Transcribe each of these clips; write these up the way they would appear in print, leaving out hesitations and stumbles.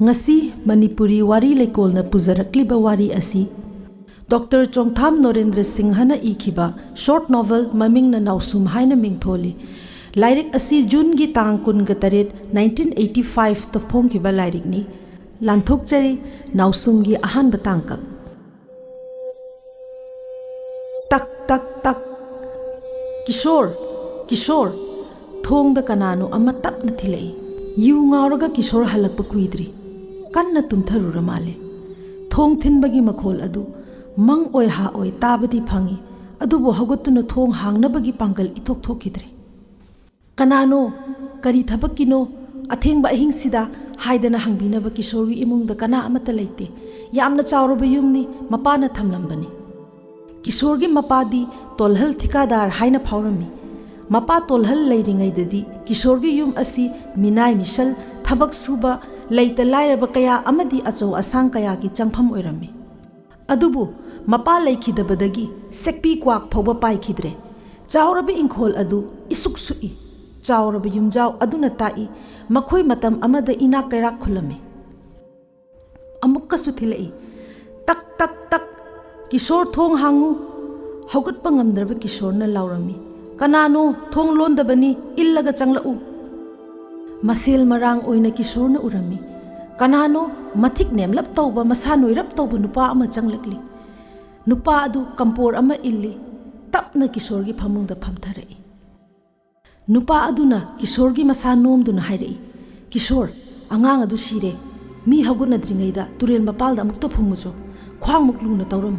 ngasi Manipuri wari lekolna pujarakliba wari asi Dr. Chongtham Norendra Singhana ikhiba short novel mamingna nausum haina mingtholi lairik asi June gi tang kun ga taret 1985 ta phongkiba lairik ni lanthokchari nausum gi ahan batang ka tak tak tak Kishore thong da kanano ama tapna thilei yu ngauraga Kishore halakpa kuidri kanna tumtharura male thong thinbagi makhol adu mang oi ha oi tabadi phangi adubo hagotuna thong hangnabagi pangal ithok thokidre kanano kari thabakino athengba ahing sida haidana hangbinaba Kishore gi imung da kana amata leite yamna chawroba yumni mapana thamlambani Kishore gi mapadi tolhal thikadar haina phawrami mapa tolhal leiringai dadi Kishore gi yum asi minai misal thabak suba leita lairaba kaya amadi achau asang kaya gi changpham oirami adubu mapa leikhidabadagi sekpi kwak phawba paikhidre chawrabi inkhol adu isuk sui chawrabi yumjau aduna tai makhoi matam amada ina kaira khulame amukka suthilai tak tak tak Kishore thong hangu haugatpa ngamdraba Kishore na laurami kanano thong londabani illaga changlau masel marang oina Kishore na urami kanano mathik nemlap tawba masa noirap tawba nupa ama changlakli nupa adu kampor ama illi tapna Kishore gi phamungda phamtharai nupa aduna Kishore gi masa nomduna hairai Kishore angang adu sire mi hagunadringaida turel mapalda amukta phumujo khwang mukluna tawram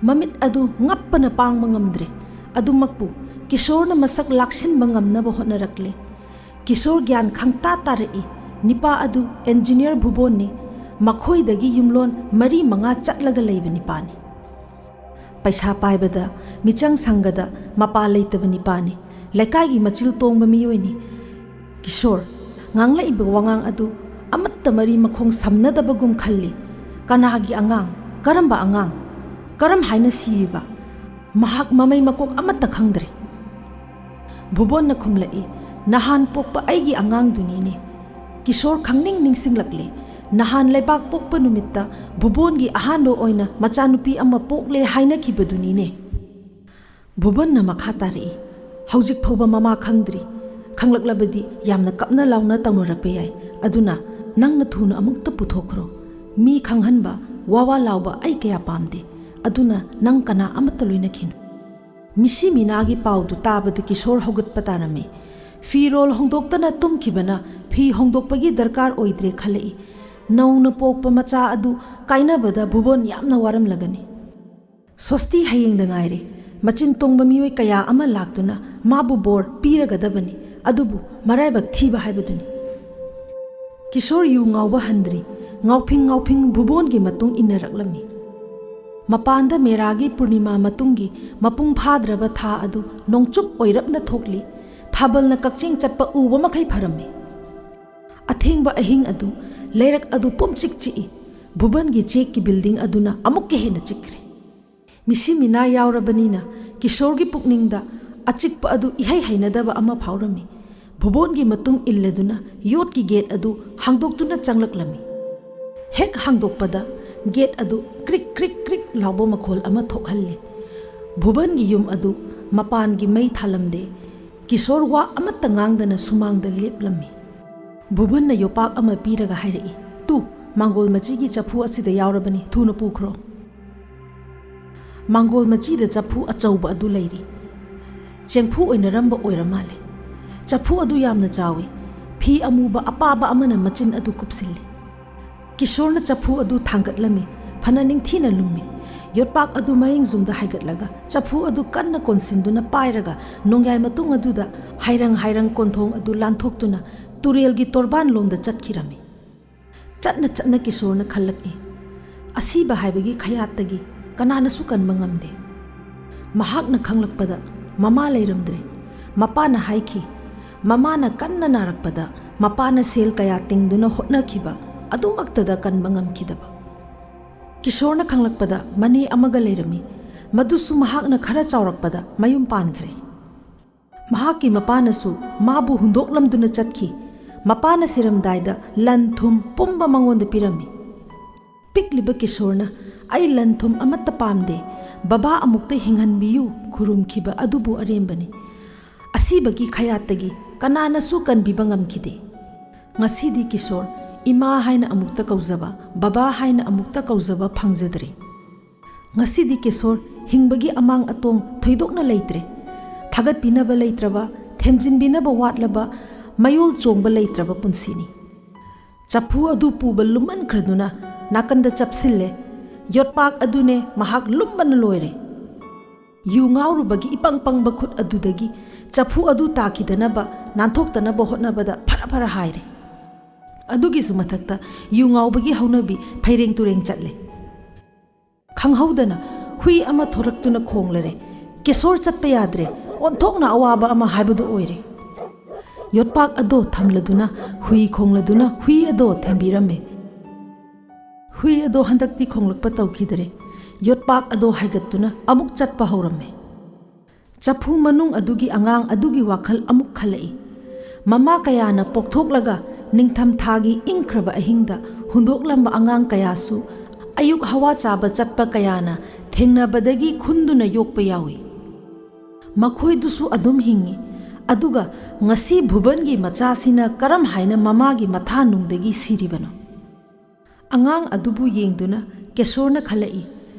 mamit adu ngappana pangma ngamdre adumakpu Kishore na masak laksin bangamnaba hotnarakle Kishore gyan khangta tarai nipa adu engineer Bhubon ni makhoi dagi yumlon mari manga chatlaga leiba nipani paisa paibada michang sangada mapa leitaba nipani lekai gi machil tongba miyoi ni Kishore ngangla iba wangang adu amatta mari makhong samnadaba gum khalli kanagi angang karamba angang karam haina siba mahak mamai makok amatta khangdre Bhubon na khumlai nahan pokpa aigi angang duni ni Kishore khangning ningsinglakle nahan leibak pokpa numitta Bhubon gi ahanbo oina machanupi ama pokle haina khibaduni ne Bhubon na makha tari haujik phoba mama khangdri khanglaklabadi yamna kapna launa tawnorakpe yai aduna nangna thuna amukta puthokro mi khanghanba wawa lauba ai kaya pamde aduna nang kana amata loina khinu misi minagi paudu tabada Kishore hogat patarame fi rol hongdoktana tumkhibana fi hongdokpagi darkar oidre khalai nauna pokpa macha adu kainabada Bhubon yamna waram lagani sosti hayeng dangaire machin tongba mioi kaya ama laktuna mabu bor piragadabani adubu maraibak thiba haibaduni Kishore yu ngawba handri ngawphing Bhubon gi matung inaraklami mapanda meragi purnima matungi mapung phadraba tha adu nongchup oirapna thokli thabalna kakching chatpa uba makhai pharame athengba ahing adu leirak adu pomchik chi Bhubon gi chek ki building aduna amuk ke hena chikre misi mina yaurabanina Kishore gi pukningda achikpa adu ihai hainadaba ama phawrami Bhubon gi matung illeduna yot ki gate adu hangdoktuna changlaklami hek hangdokpada gate adu krik krik krik laubo makhol ama thokhalli Bhubon gi yum adu mapan gi mai thalamde Kishore wa amatta ngangdana sumangda leplami Bhubon na yopak ama piraga hairai tu mangol machi gi chapu asida yaurabani thuna pukhro mangol machi da chapu achauba adu leiri chengphu oinaramba oiramale chapu adu yamna chawi phi amuba apaba amana machin adu kupsilli Kishore na chapu adu thangatlami phana ningthina lummi yotpak adu maring zumda haigatlaga chapu adu kanna konsinduna pairaga nongyai matung adu da hairang konthong adu lanthoktuna turel gi torban lomda chatkirami chatna Kishore na khallaki asiba haibagi khayatagi kanana su kan mangamde mahak na khanglakpada mama leiramdre mapa na haiki mama na kanna narakpada mapa na sel kaya tingduna hotna khiba adumaktada kan mangamkhidaba Kishore na khanglakpada mani amaga leirami madusu mahak na khara chawrakpada mayum pankhre mahaki mapanasu mabu hundoklamduna chatkhi ꯃꯄꯥꯅ ꯁꯤꯔꯝꯗꯥꯏꯗ ꯂꯟ ꯊꯨꯝ ꯄꯨꯝꯕ ꯃꯉꯣꯟꯗ ꯄꯤꯔꯝꯃꯤ꯫ ꯄꯤꯛꯂꯤꯕ ꯀꯤꯁꯣꯔꯅ "ꯑꯩ ꯂꯟ ꯊꯨꯝ ꯑꯃꯠꯇ ꯄꯥꯝꯗꯦ, ꯕꯕꯥ ꯑꯃꯨꯛꯇ ꯍꯤꯡꯍꯟꯕꯤꯌꯨ" ꯈꯨꯔꯨꯝꯈꯤꯕ ꯑꯗꯨꯕꯨ ꯑꯔꯦꯝꯕꯅꯤ꯫ ꯑꯁꯤꯕꯒꯤ ꯈꯌꯥꯠꯇꯒꯤ ꯀꯅꯥꯅꯁꯨ ꯀꯟꯕꯤꯕ ꯉꯝꯈꯤꯗꯦ꯫ ꯉꯁꯤꯗꯤ ꯀꯤꯁꯣꯔ ꯏꯃꯥ ꯍꯥꯏꯅ ꯑꯃꯨꯛꯇ ꯀꯧꯖꯕ, ꯕꯕꯥ ꯍꯥꯏꯅ ꯑꯃꯨꯛꯇ ꯀꯧꯖꯕ ꯐꯪꯖꯗ꯭ꯔꯦ꯫ ꯉꯁꯤꯗꯤ ꯀꯤꯁꯣꯔ ꯍꯤꯡꯕꯒꯤ ꯑꯃꯥꯡ ꯑꯇꯣꯡ ꯊꯣꯏꯗꯣꯛꯅ ꯂꯩꯇ꯭ꯔꯦ꯫ ꯊꯥꯒꯠꯄꯤꯅꯕ ꯂꯩꯇ꯭ꯔꯕ, ꯊꯦꯝꯖꯤꯟꯕꯤꯅꯕ ꯋꯥꯠꯂꯕ, ꯃꯌꯣꯜ ꯆꯣꯡꯕ ꯂꯩꯇ꯭ꯔꯕ ꯄꯨꯟꯁꯤꯅꯤ꯫ ꯆꯐꯨ ꯑꯗꯨ ꯄꯨꯕ ꯂꯨꯝꯃꯟꯈ꯭ꯔꯗꯨꯅ ꯅꯥꯀꯟꯗ ꯆꯞꯁꯤꯜꯂꯦ꯫ ꯌꯣꯠꯄꯥꯛ ꯑꯗꯨꯅꯦ ꯃꯍꯥꯛ ꯂꯨꯝꯕꯅ ꯂꯣꯏꯔꯦ꯫ ꯌꯨ ꯉꯥꯎꯔꯨꯕꯒꯤ ꯏꯄꯪ ꯄꯪꯕ ꯈꯨꯠ ꯑꯗꯨꯗꯒꯤ ꯆꯐꯨ ꯑꯗꯨ ꯇꯥꯈꯤꯗꯅꯕ ꯅꯥꯟꯊꯣꯛꯇꯅꯕ ꯍꯣꯠꯅꯕꯗ ꯐꯔ ꯐꯔ ꯍꯥꯏꯔꯦ꯫ ꯑꯗꯨꯒꯤꯁꯨ ꯃꯊꯛꯇ ꯌꯨ ꯉꯥꯎꯕꯒꯤ ꯍꯧꯅꯕꯤ ꯐꯩꯔꯦꯡ ꯇꯨꯔꯦꯡ ꯆꯠꯂꯦ꯫ ꯈꯪꯍꯧꯗꯅ ꯍꯨꯏ ꯑꯃ ꯊꯣꯔꯛꯇꯨꯅ ꯈꯣꯡꯂꯔꯦ꯫ ꯀꯤꯁꯣꯔ ꯆꯠꯄ ꯌꯥꯗ꯭ꯔꯦ, ꯑꯣꯟꯊꯣꯛꯅ ꯑꯋꯥꯕ ꯑꯃ ꯍꯥꯏꯕꯗꯨ ꯑꯣꯏꯔꯦ꯫ ꯌꯣꯠꯄꯥꯛ ꯑꯗꯣ ꯊꯝꯂꯗꯨꯅ ꯍꯨꯏ ꯈꯣꯡꯂꯗꯨꯅ ꯍꯨꯏ ꯑꯗꯣ ꯊꯦꯝꯕꯤꯔꯝꯃꯦ꯫ ꯍꯨꯏ ꯑꯗꯣ ꯍꯟꯗꯛꯇꯤ ꯈꯣꯡꯂꯛꯄ ꯇꯧꯈꯤꯗꯔꯦ꯫ ꯌꯣꯠꯄꯥꯛ ꯑꯗꯣ ꯍꯥꯏꯒꯠꯇꯨꯅ ꯑꯃꯨꯛ ꯆꯠꯄ ꯍꯧꯔꯝꯃꯦ꯫ ꯆꯐꯨ ꯃꯅꯨꯡ ꯑꯗꯨꯒꯤ ꯑꯉꯥꯡ ꯑꯗꯨꯒꯤ ꯋꯥꯈꯜ ꯑꯃꯨꯛ ꯈꯜꯂꯛꯏ꯫ ꯃꯃꯥ ꯀꯌꯥꯅ ꯄꯣꯛꯊꯣꯛꯂꯒ ꯅꯤꯡꯊꯝ ꯊꯥꯒꯤ ꯏꯪꯈ꯭ꯔꯕ ꯑꯍꯤꯡꯗ ꯍꯨꯟꯗꯣꯛꯂꯝꯕ ꯑꯉꯥꯡ ꯀꯌꯥꯁꯨ ꯑꯌꯨꯛ ꯍꯋꯥ ꯆꯥꯕ ꯆꯠꯄ ꯀꯌꯥꯅ ꯊꯦꯡꯅꯕꯗꯒꯤ ꯈꯨꯟꯗꯨꯅ ꯌꯣꯛꯄ ꯌꯥꯎꯏ꯫ ꯃꯈꯣꯏꯗꯨꯁꯨ ꯑꯗꯨꯝ ꯍꯤꯡꯏ꯫ ꯑꯗꯨꯒ ꯉꯁꯤ ꯚꯨꯕꯟꯒꯤ ꯃꯆꯥꯁꯤꯅ ꯀꯔꯝ ꯍꯥꯏꯅ ꯃꯃꯥꯒꯤ ꯃꯊꯥꯅꯨꯡꯗꯒꯤ ꯁꯤꯔꯤꯕꯅꯣ? ꯑꯉꯥꯡ ꯑꯗꯨꯕꯨ ꯌꯦꯡꯗꯨꯅ ꯀꯤꯁꯣꯔꯅ ꯈꯜꯂꯛꯏ,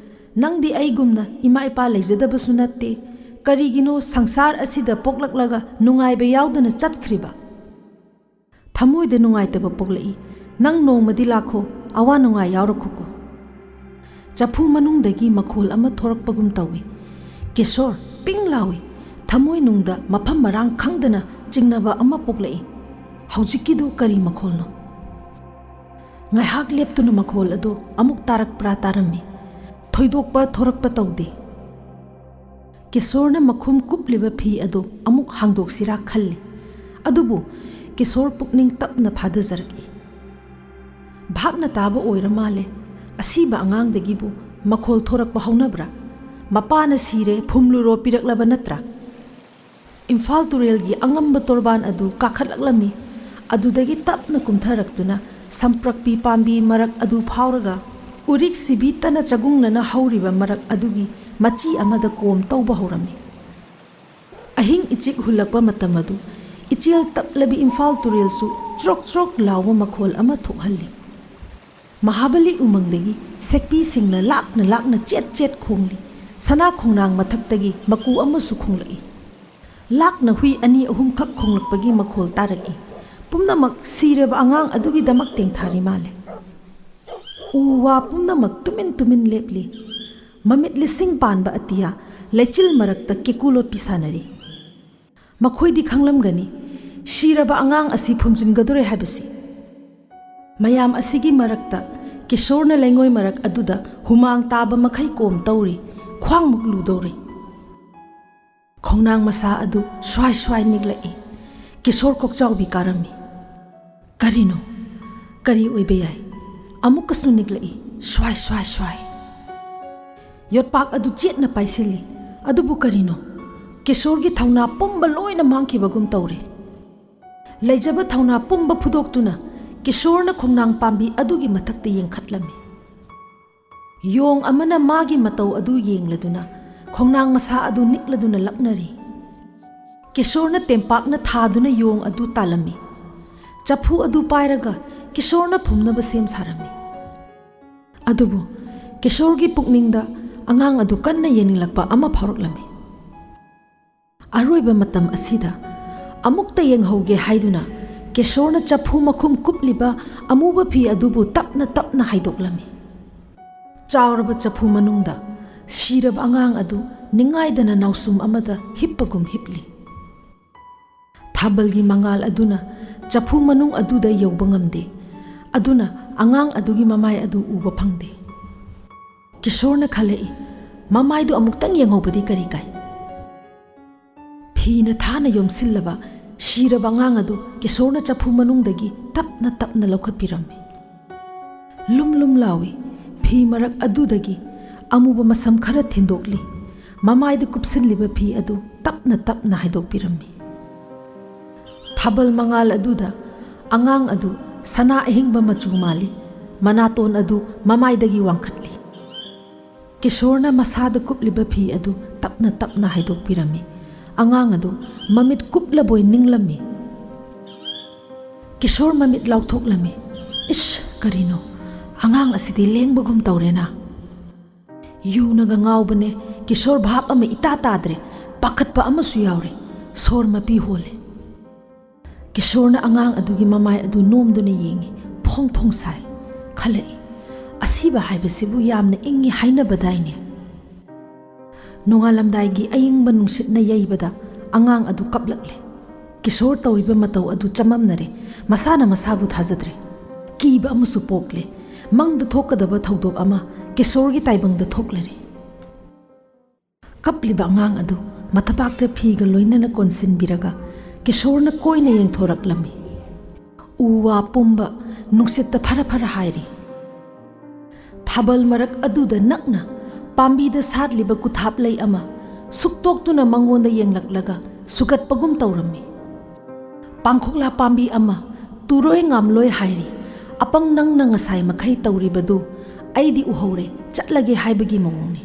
ꯅꯪꯗꯤ ꯑꯩꯒꯨꯝꯅ ꯏꯃꯥ ꯏꯄꯥ ꯂꯩꯖꯗꯕꯁꯨ ꯅꯠꯇꯦ, ꯀꯔꯤꯒꯤꯅꯣ ꯁꯪꯁꯥꯔ ꯑꯁꯤꯗ ꯄꯣꯛꯂꯛꯂꯒ ꯅꯨꯡꯉꯥꯏꯕ ꯌꯥꯎꯗꯅ ꯆꯠꯈ꯭ꯔꯤꯕ? ꯊꯃꯣꯏꯗ ꯅꯨꯡꯉꯥꯏꯇꯕ ꯄꯣꯛꯂꯛꯏ꯫ ꯅꯪ ꯅꯣꯡꯃꯗꯤ ꯂꯥꯛꯈꯣ, ꯑꯋꯥ ꯅꯨꯡꯉꯥꯏ ꯌꯥꯎꯔꯛꯈꯣꯀꯣ꯫ ꯆꯐꯨ ꯃꯅꯨꯡꯗꯒꯤ ꯃꯈꯣꯜ ꯑꯃ ꯊꯣꯔꯛꯄꯒꯨꯝ ꯇꯧꯏ꯫ ꯀꯤꯁꯣꯔ ꯄꯤꯡ ꯂꯥꯎꯏ꯫ ꯊꯃꯣꯏꯅꯨꯡꯗ ꯃꯐꯝ ꯃꯔꯥꯡ ꯈꯪꯗꯅ ꯆꯤꯡꯅꯕ ꯑꯃ ꯄꯣꯛꯂꯛꯏ꯫ ꯍꯧꯖꯤꯛꯀꯤꯗꯨ ꯀꯔꯤ ꯃꯈꯣꯜꯅꯣ? ꯉꯥꯏꯍꯥꯛ ꯂꯦꯞꯇꯨꯅ ꯃꯈꯣꯜ ꯑꯗꯨ ꯑꯃꯨꯛ ꯇꯥꯔꯛꯄ꯭ꯔꯥ ꯇꯥꯔꯝꯃꯤ꯫ ꯊꯣꯏꯗꯣꯛꯄ ꯊꯣꯔꯛꯄ ꯇꯧꯗꯦ꯫ ꯀꯤꯁꯣꯔꯅ ꯃꯈꯨꯝ ꯀꯨꯞꯂꯤꯕ ꯐꯤ ꯑꯗꯨ ꯑꯃꯨꯛ ꯍꯥꯡꯗꯣꯛꯁꯤꯔꯥ ꯈꯜꯂꯤ꯫ ꯑꯗꯨꯕꯨ ꯀꯤꯁꯣꯔ ꯄꯨꯛꯅꯤꯡ ꯇꯞꯅ ꯐꯥꯗꯖꯔꯛꯏ꯫ ꯚꯥꯞꯅ ꯇꯥꯕ ꯑꯣꯏꯔ ꯃꯥꯜꯂꯦ꯫ ꯑꯁꯤꯕ ꯑꯉꯥꯡꯗꯒꯤꯕꯨ ꯃꯈꯣꯜ ꯊꯣꯔꯛꯄ ꯍꯧꯅꯕ꯭ꯔꯥ? ꯃꯄꯥꯅ ꯁꯤꯔꯦ ꯐꯨꯝꯂꯨꯔꯣ ꯄꯤꯔꯛꯂꯕ ꯅꯠꯇ꯭ꯔꯥ? ꯏꯝꯐꯥꯜ ꯇꯨꯔꯦꯜꯒꯤ ꯑꯉꯝꯕ ꯇꯣꯔꯕꯥꯟ ꯑꯗꯨ ꯀꯥꯈꯠꯂꯛꯂꯝꯃꯤ꯫ ꯑꯗꯨꯗꯒꯤ ꯇꯞꯅ ꯀꯨꯝꯊꯔꯛꯇꯨꯅ ꯁꯝꯄ꯭ꯔꯛꯄꯤ ꯄꯥꯝꯕꯤ ꯃꯔꯛ ꯑꯗꯨ ꯐꯥꯎꯔꯒ ꯎꯔꯤꯛ ꯁꯤꯕꯤ ꯇꯅ ꯆꯒꯨꯡꯅꯅ ꯍꯧꯔꯤꯕ ꯃꯔꯛ ꯑꯗꯨꯒꯤ ꯃꯆꯤ ꯑꯃꯗ ꯀꯣꯝ ꯇꯧꯕ ꯍꯧꯔꯝꯃꯤ꯫ ꯑꯍꯤꯡ ꯏꯆꯤꯛ ꯍꯨꯜꯂꯛꯄ ꯃꯇꯝ ꯑꯗꯨ ꯏꯆꯦꯜ ꯇꯞꯂꯕꯤ ꯏꯝꯐꯥꯜ ꯇꯨꯔꯦꯜꯁꯨ ꯆ꯭ꯔꯣꯛ ꯆ꯭ꯔꯣꯛ ꯂꯥꯎꯕ ꯃꯈꯣꯜ ꯑꯃ ꯊꯣꯛꯍꯜꯂꯤ꯫ ꯃꯍꯥꯕꯂꯤ ꯎꯃꯪꯗꯒꯤ ꯁꯦꯛꯄꯤꯁꯤꯡꯅ ꯂꯥꯛꯅ ꯂꯥꯛꯅ ꯆꯦꯠ ꯆꯦꯠ ꯈꯣꯡꯂꯤ꯫ ꯁꯅꯥ ꯈꯣꯡꯅꯥꯡ ꯃꯊꯛꯇꯒꯤ ꯃꯀꯨ ꯑꯃꯁꯨ ꯈꯣꯡꯂꯛꯏ꯫ ꯂꯥꯛꯅ ꯍꯨꯏ ꯑꯅꯤ ꯑꯍꯨꯝꯈꯛ ꯈꯣꯡꯂꯛꯄꯒꯤ ꯃꯈꯣꯜ ꯇꯥꯔꯛꯏ꯫ ꯄꯨꯝꯅꯃꯛ ꯁꯤꯔꯕ ꯑꯉꯥꯡ ꯑꯗꯨꯒꯤꯗꯃꯛ ꯇꯦꯡꯊꯥꯔꯤ ꯃꯥꯜꯂꯦ꯫ ꯎ ꯋꯥ ꯄꯨꯝꯅꯃꯛ ꯇꯨꯃꯤꯟ ꯇꯨꯃꯤꯟ ꯂꯦꯞꯂꯤ꯫ ꯃꯃꯤꯠ ꯂꯤꯁꯤꯡ ꯄꯥꯟꯕ ꯑꯇꯤꯌꯥ ꯂꯩꯆꯤꯜ ꯃꯔꯛꯇ ꯀꯦꯀꯨ ꯂꯣꯠꯄꯤ ꯁꯥꯟꯅꯔꯤ꯫ ꯃꯈꯣꯏꯗꯤ ꯈꯪꯂꯝꯒꯅꯤ ꯁꯤꯔꯕ ꯑꯉꯥꯡ ꯑꯁꯤ ꯐꯨꯝꯖꯤꯟꯒꯗꯣꯔꯦ ꯍꯥꯏꯕꯁꯤ꯫ ꯃꯌꯥꯝ ꯑꯁꯤꯒꯤ ꯃꯔꯛꯇ ꯀꯤꯁꯣꯔꯅ ꯂꯩꯉꯣꯏ ꯃꯔꯛ ꯑꯗꯨꯗ ꯍꯨꯃꯥꯡ ꯇꯥꯕ ꯃꯈꯩ ꯀꯣꯝ ꯇꯧꯔꯤ꯫ ꯈ꯭ꯋꯥꯡꯃꯨꯛ ꯂꯨꯗꯧꯔꯤ꯫ ꯈꯣꯡꯅꯥꯡ ꯃꯁꯥ ꯑꯗꯨ ꯁ꯭ꯋꯥꯏ ꯁ꯭ꯋꯥꯏ ꯅꯤꯛꯂꯛꯏ꯫ ꯀꯤꯁꯣꯔ ꯀꯣꯛꯆꯥꯎꯕꯤ ꯀꯥꯔꯝꯃꯤ꯫ ꯀꯔꯤꯅꯣ? ꯀꯔꯤ ꯑꯣꯏꯕ ꯌꯥꯏ? ꯑꯃꯨꯛꯀꯁꯨ ꯅꯤꯛꯂꯛꯏ꯫ ꯁ꯭ꯋꯥꯏ ꯁ꯭ꯋꯥꯏ ꯁ꯭ꯋꯥꯏ꯫ ꯌꯣꯠꯄꯥꯛ ꯑꯗꯨ ꯆꯦꯠꯅ ꯄꯥꯏꯁꯤꯜꯂꯤ꯫ ꯑꯗꯨꯕꯨ ꯀꯔꯤꯅꯣ? ꯀꯤꯁꯣꯔꯒꯤ ꯊꯧꯅꯥ ꯄꯨꯝꯕ ꯂꯣꯏꯅ ꯃꯥꯡꯈꯤꯕꯒꯨم ꯇꯧꯔꯦ꯫ ꯂꯩꯖꯕ ꯊꯧꯅꯥ ꯄꯨꯝꯕ ꯐꯨꯗꯣꯛꯇꯨꯅ ꯀꯤꯁꯣꯔꯅ ꯈꯣꯡꯅꯥꯡ ꯄꯥꯝꯕꯤ ꯑꯗꯨꯒꯤ ꯃꯊꯛꯇ ꯌꯦꯡꯈꯠꯂꯝꯃꯤ꯫ ꯌꯣꯡ ꯑꯃꯅ ꯃꯥꯒꯤ ꯃꯇꯧ ꯑꯗꯨ ꯌꯦꯡꯂꯗꯨꯅ ꯈꯣꯡꯅꯥꯡ ꯃꯁꯥ ꯑꯗꯨ ꯅꯤꯛꯂꯗꯨꯅ ꯂꯛꯅꯔꯤ꯫ ꯀꯤꯁꯣꯔꯅ ꯇꯦꯝꯄꯥꯛꯅ ꯊꯥꯗꯨꯅ ꯌꯣꯡ ꯑꯗꯨ ꯇꯥꯜꯂꯝꯃꯤ꯫ ꯆꯐꯨ ꯑꯗꯨ ꯄꯥꯏꯔꯒ ꯀꯤꯁꯣꯔꯅ ꯐꯨꯝꯅꯕ ꯁꯦꯝ ꯁꯥꯔꯝꯃꯤ꯫ ꯑꯗꯨꯕꯨ ꯀꯤꯁꯣꯔꯒꯤ ꯄꯨꯛꯅꯤꯡꯗ ꯑꯉꯥꯡ ꯑꯗꯨ ꯀꯟꯅ ꯌꯦꯡꯅꯤꯡꯂꯛꯄ ꯑꯃ ꯐꯥꯎꯔꯛꯂꯝꯃꯤ꯫ ꯑꯔꯣꯏꯕ ꯃꯇꯝ ꯑꯁꯤꯗ ꯑꯃꯨꯛꯇ ꯌꯦꯡꯍꯧꯒꯦ ꯍꯥꯏꯗꯨꯅ ꯀꯤꯁꯣꯔꯅ ꯆꯐꯨ ꯃꯈꯨꯝ ꯀꯨꯞꯂꯤꯕ ꯑꯃꯨꯕ ꯐꯤ ꯑꯗꯨꯕꯨ ꯇꯞꯅ ꯇꯞꯅ ꯍꯥꯏꯗꯣꯛꯂꯝꯃꯤ꯫ ꯆꯥꯎꯔꯕ ꯆꯐꯨ ꯃꯅꯨꯡꯗ ꯁꯤꯔꯕ ꯑꯉꯥꯡ ꯑꯗꯨ ꯅꯤꯡꯉꯥꯏꯗꯅ ꯅꯥꯎꯁꯨꯝ ꯑꯃꯗ ꯍꯤꯞꯄꯒꯨꯝ ꯍꯤꯞꯂꯤ꯫ ꯊꯥꯕꯜꯒꯤ ꯃꯉꯥꯜ ꯑꯗꯨꯅ ꯆꯐꯨ ꯃꯅꯨꯡ ꯑꯗꯨꯗ ꯌꯧꯕ ꯉꯝꯗꯦ꯫ ꯑꯗꯨꯅ ꯑꯉꯥꯡ ꯑꯗꯨꯒꯤ ꯃꯃꯥꯏ ꯑꯗꯨ ꯎꯕ ꯐꯪꯗꯦ꯫ ꯀꯤꯁꯣꯔꯅ ꯈꯜꯂꯛꯏ, ꯃꯃꯥꯏꯗꯨ ꯑꯃꯨꯛꯇꯪ ꯌꯦꯡꯍꯧꯕꯗꯤ ꯀꯔꯤ ꯀꯥꯏ? ꯐꯤꯅ ꯊꯥꯅ ꯌꯣꯝꯁꯤꯜꯂꯕ ꯁꯤꯔꯕ ꯑꯉꯥꯡ ꯑꯗꯨ ꯀꯤꯁꯣꯔꯅ ꯆꯐꯨ ꯃꯅꯨꯡꯗꯒꯤ ꯇꯞꯅ ꯇꯞꯅ ꯂꯧꯈꯠꯄꯤꯔꯝꯃꯤ꯫ ꯂꯨꯝ ꯂꯨꯝ ꯂꯥꯎꯏ꯫ ꯐꯤ ꯃꯔꯛ ꯑꯗꯨꯗꯒꯤ ꯑꯃꯨꯕ ꯃꯁꯝ ꯈꯔ ꯊꯤꯟꯗꯣꯛꯂꯤ꯫ ꯃꯃꯥꯏꯗ ꯀꯨꯞꯁꯤꯜꯂꯤꯕ ꯐꯤ ꯑꯗꯨ ꯇꯞꯅ ꯇꯞꯅ ꯍꯥꯏꯗꯣꯛꯄꯤꯔꯝꯃꯤ꯫ ꯊꯥꯕꯜ ꯃꯉꯥꯜ ꯑꯗꯨꯗ angang adu sana ahingba machu mali manaton adu mamaidagi wangkhatli Kishorna masada kupliba phi adu tapna haidok pirami angang adu mamit kupla boy ninglami Kishor mamit lauthok lami ish karino angang asidi lengbagum tawrena yu naga ngawbane Kishor bhap ama ita tadre pakhatpa ama su yawre sor mapi hole Kishorna angang adugi mamai adu nomduna yengi phong sai khalai asiba haibasibu yamna ingi haina badaine nongalamdai gi ayingba nungsitna yaibada angang adu kaplakle Kishor tawiba matau adu chamamnare masana masabu thajadre kiba amusu pokle mangda thokadaba thodok ama Kishor gi taibangda thoklare kapliba angang adu mathapakta phiga loinana konsin biraga Kishorna koina yengthoraklami uwa pumba nungsitta phara hairi Thabal marak aduda nakna pambida sadliba kuthap lay ama suktoktuna mangonda yenglaklaga sukat pagum tawrami pangkhokla pambi ama turoi ngamloi hairi apang nang ngasai makhai tawribadu aidi uhore chatlage haibagi mawongni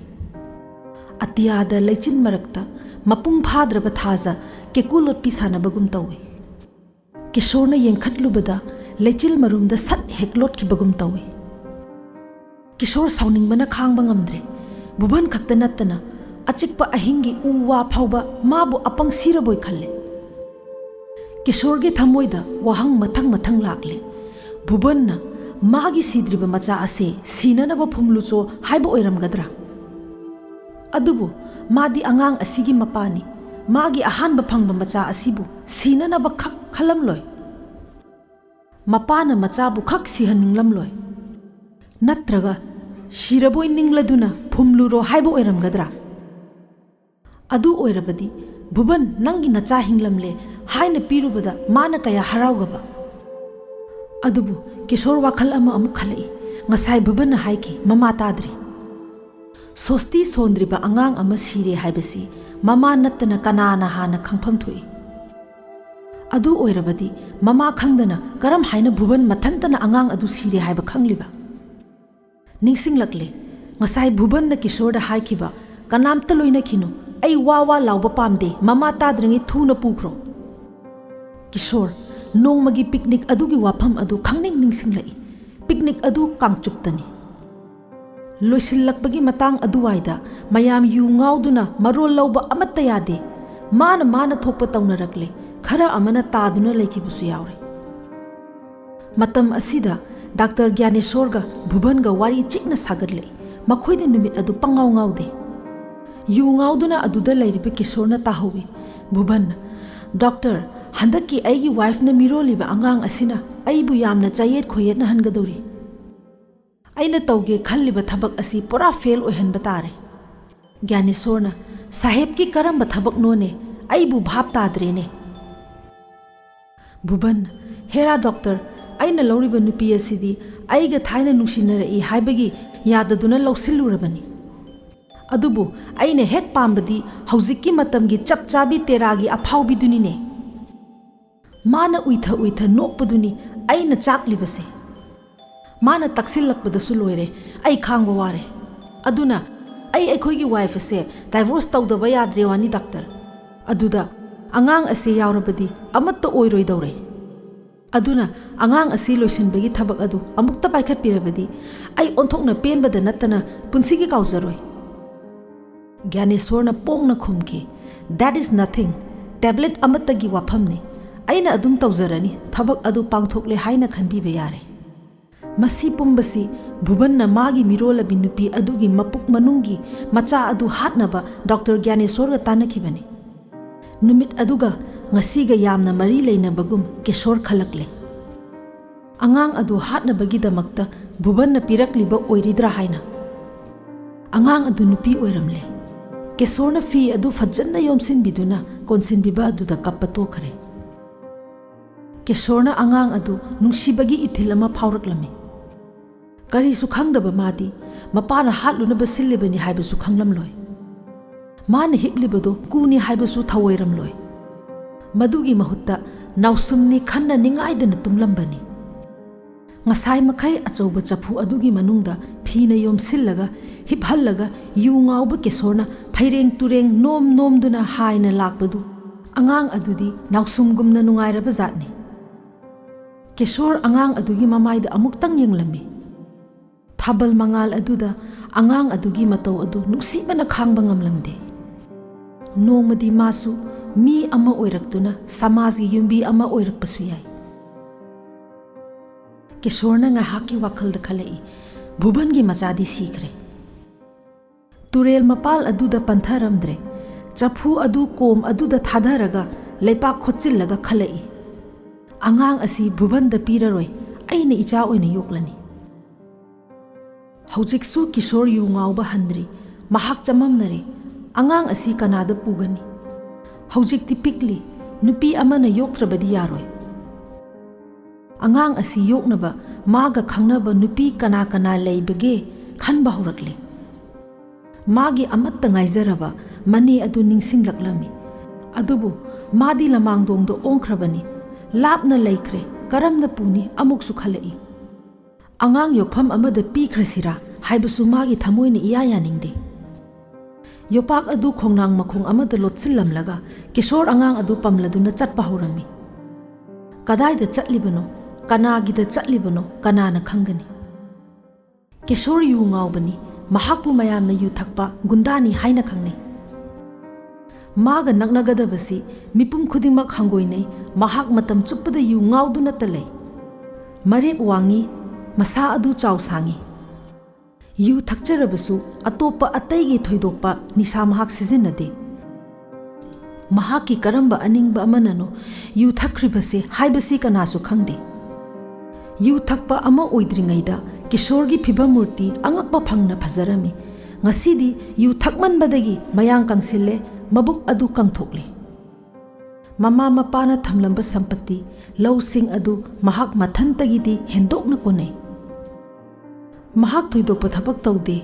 atiyada lechin marakta mapung phadraba thaza kekulot pisana bagum tawi Kishorna yengkhatlubada lechil marumda sat heklot ki bagum tawi Kishor sauning bana khangba ngamdre buban khakta nattana achikpa ahingi uwa phauba mabu apang sira boy khalle Kishor ge thamoida wahang mathang lakle bubanna magi sidriba macha ase sinana ba phumlucho haiba oiramgadra adubu madi angang asigi mapani magi ahanba phangba macha asibu sinana ba khak khalamloi mapana macha bu khak sihaninglamloi natraga Shiraboy ningladuna phumluro haibo oiramgadra adu oirabadi buban nangi nacha hinglamle haina pirubada mana kaya harawgaba adubu Kishor wakhal ama amuk khalai ngasai buban haiki mama tadri sosti sondriba angang ama sire haibasi mama nattana kanana hana khangpham thui adu oirabadi mama khangdana karam haina buban mathantana angang adu sire haiba khangliba Ningsinglakle ngasai buban na Kishor da haikiba kanamta loina khino ai wawa lawba pamde mama tadringi thuna pukhro Kishor nongmagi picnic adugi wafam adu khangning ningsinglai picnic adu kangchuptani loisillakbagi matang aduwaida mayam yu ngauduna marol lawba amatta yade mana thokpa tawnarakle khara amana taduna laikibusu yawre matam asida Dr. Gyanesorga Bhubanga wari chikna sagarle makhoide numit adu pangaw ngaude yu ngauduna aduda lairibe Kishorna tahowi Bhuban Doctor handaki aigi wife na miroliba angang asina aibu yamna chayet khoyet na hangadori aina tawge khalliba thabak asi pura fail oihanba tare Gyanesorna saheb ki karamba thabak none aibu bhap tadrene Bhuban Hera Doctor aina lawriba nupi asidi aiga thaina nungsinara I haibagi yadaduna lawsilurabani adubu aina hek pambadi hauzikki matamgi chapchabi teragi aphawbidunine mana uitha nokpaduni aina chaklibase mana taksilakpadasu loire ai khangba ware aduna ai ekhoigi wife ase divorce tawdaba yadre wani doctor aduda angang ase yawrabadi amatta oiroi dawre aduna angang asi loisinbagi thabak adu amukta paikhat pirabadi ai onthokna penbada natana punsigi kauzaroi Gyanesorna pongna khumki that is nothing tablet amatagi wafamni aina adum tawzarani thabak adu pangthokle haina khanbiba yare masi pumbasi Bhubanna magi mirola binupi adugi mapuk manungi macha adu hatnaba Dr. Gyanesorga tanakhibani numit aduga ngasiga yamna mari leinabagum Kishor khalakle angang adu hatnabagi damakta Bhubanna pirakliba oiridra haina angang adu nupi oiramle Kishorna fi adu fajanna yomsin biduna konsin biba adu da kappato khare Kishorna angang adu nungsibagi ithilama phawraklami kari su khangdaba madi mapana hatluna basilibani haibasu khanglamloi mana hiplibado kuni haibasu thawoiramloi madugi mahutta नाउसुमनी खन्ना निंगाइदना तुमलंबनी ngasai makai achauba chapu adugi manungda phina yomsillaga hiphallaga yu ngauba Kisorna phaireng tureng nom duna haina lakpadu angang adudi nausumgumna nungairaba zatni Kisor angang adugi mamaida amuktang yenglami thabal mangal aduda angang adugi matau adu nuksibana khangba ngamlamde nongmadi masu mi ama oiraktuna samajgi yumbi ama oirakpasu yai Kisorna ngahaki wakhalda khalai bhubangi machadi sikre turel mapal aduda pantharamdre chapu adu kom aduda thadaraga leipak khochillaga khalai angang asi bhubanda piraroi aina icha oina yoklani haujiksu Kisor yu ngauba handri mahak chamamnare angang asi kanada pugani haujikti pikli nupi amana yoktrabadi yaroi angang asi yoknaba maga khangnaba nupi kana kana leibage khanba horakle magi amatta ngaizaraba mani adu ningsinglaklami adubu madi lamangdongdo ongkhrabani lapna leikre karamna puni amuk su khalai angang yokpham amada pikhrasira haibasu magi thamoina iya yaningde yopak adu khongnang makhong amada lotsillamlaga Kisor angang adu pamladuna chatpa horami kadaida chatlibano kanagida chatlibano kanana khangani Kisor yu ngaubani mahakpu mayamna yu thakpa gundani haina khangnei maga naknagadabasi mipum khudingmak hangoinei mahak matam chuppada yu ngauduna talei marep wangi masa adu chaw sangi yu thakcharabasu atopa ataigi thoidokpa nisa mahak sizinade mahaki karamba aningba amanano yu thakribase haibasi kanasu khangde yu thakpa ama oidringaida Kisorgi phibamurti angakpa phangna phajarami ngasidi yu thakmanbadagi mayang kangsille mabuk adu kangthokle mama mapana thamlamba sampatti lawsing adu mahak mathantagidi hendokna konei mahak thoidokpa thabak taude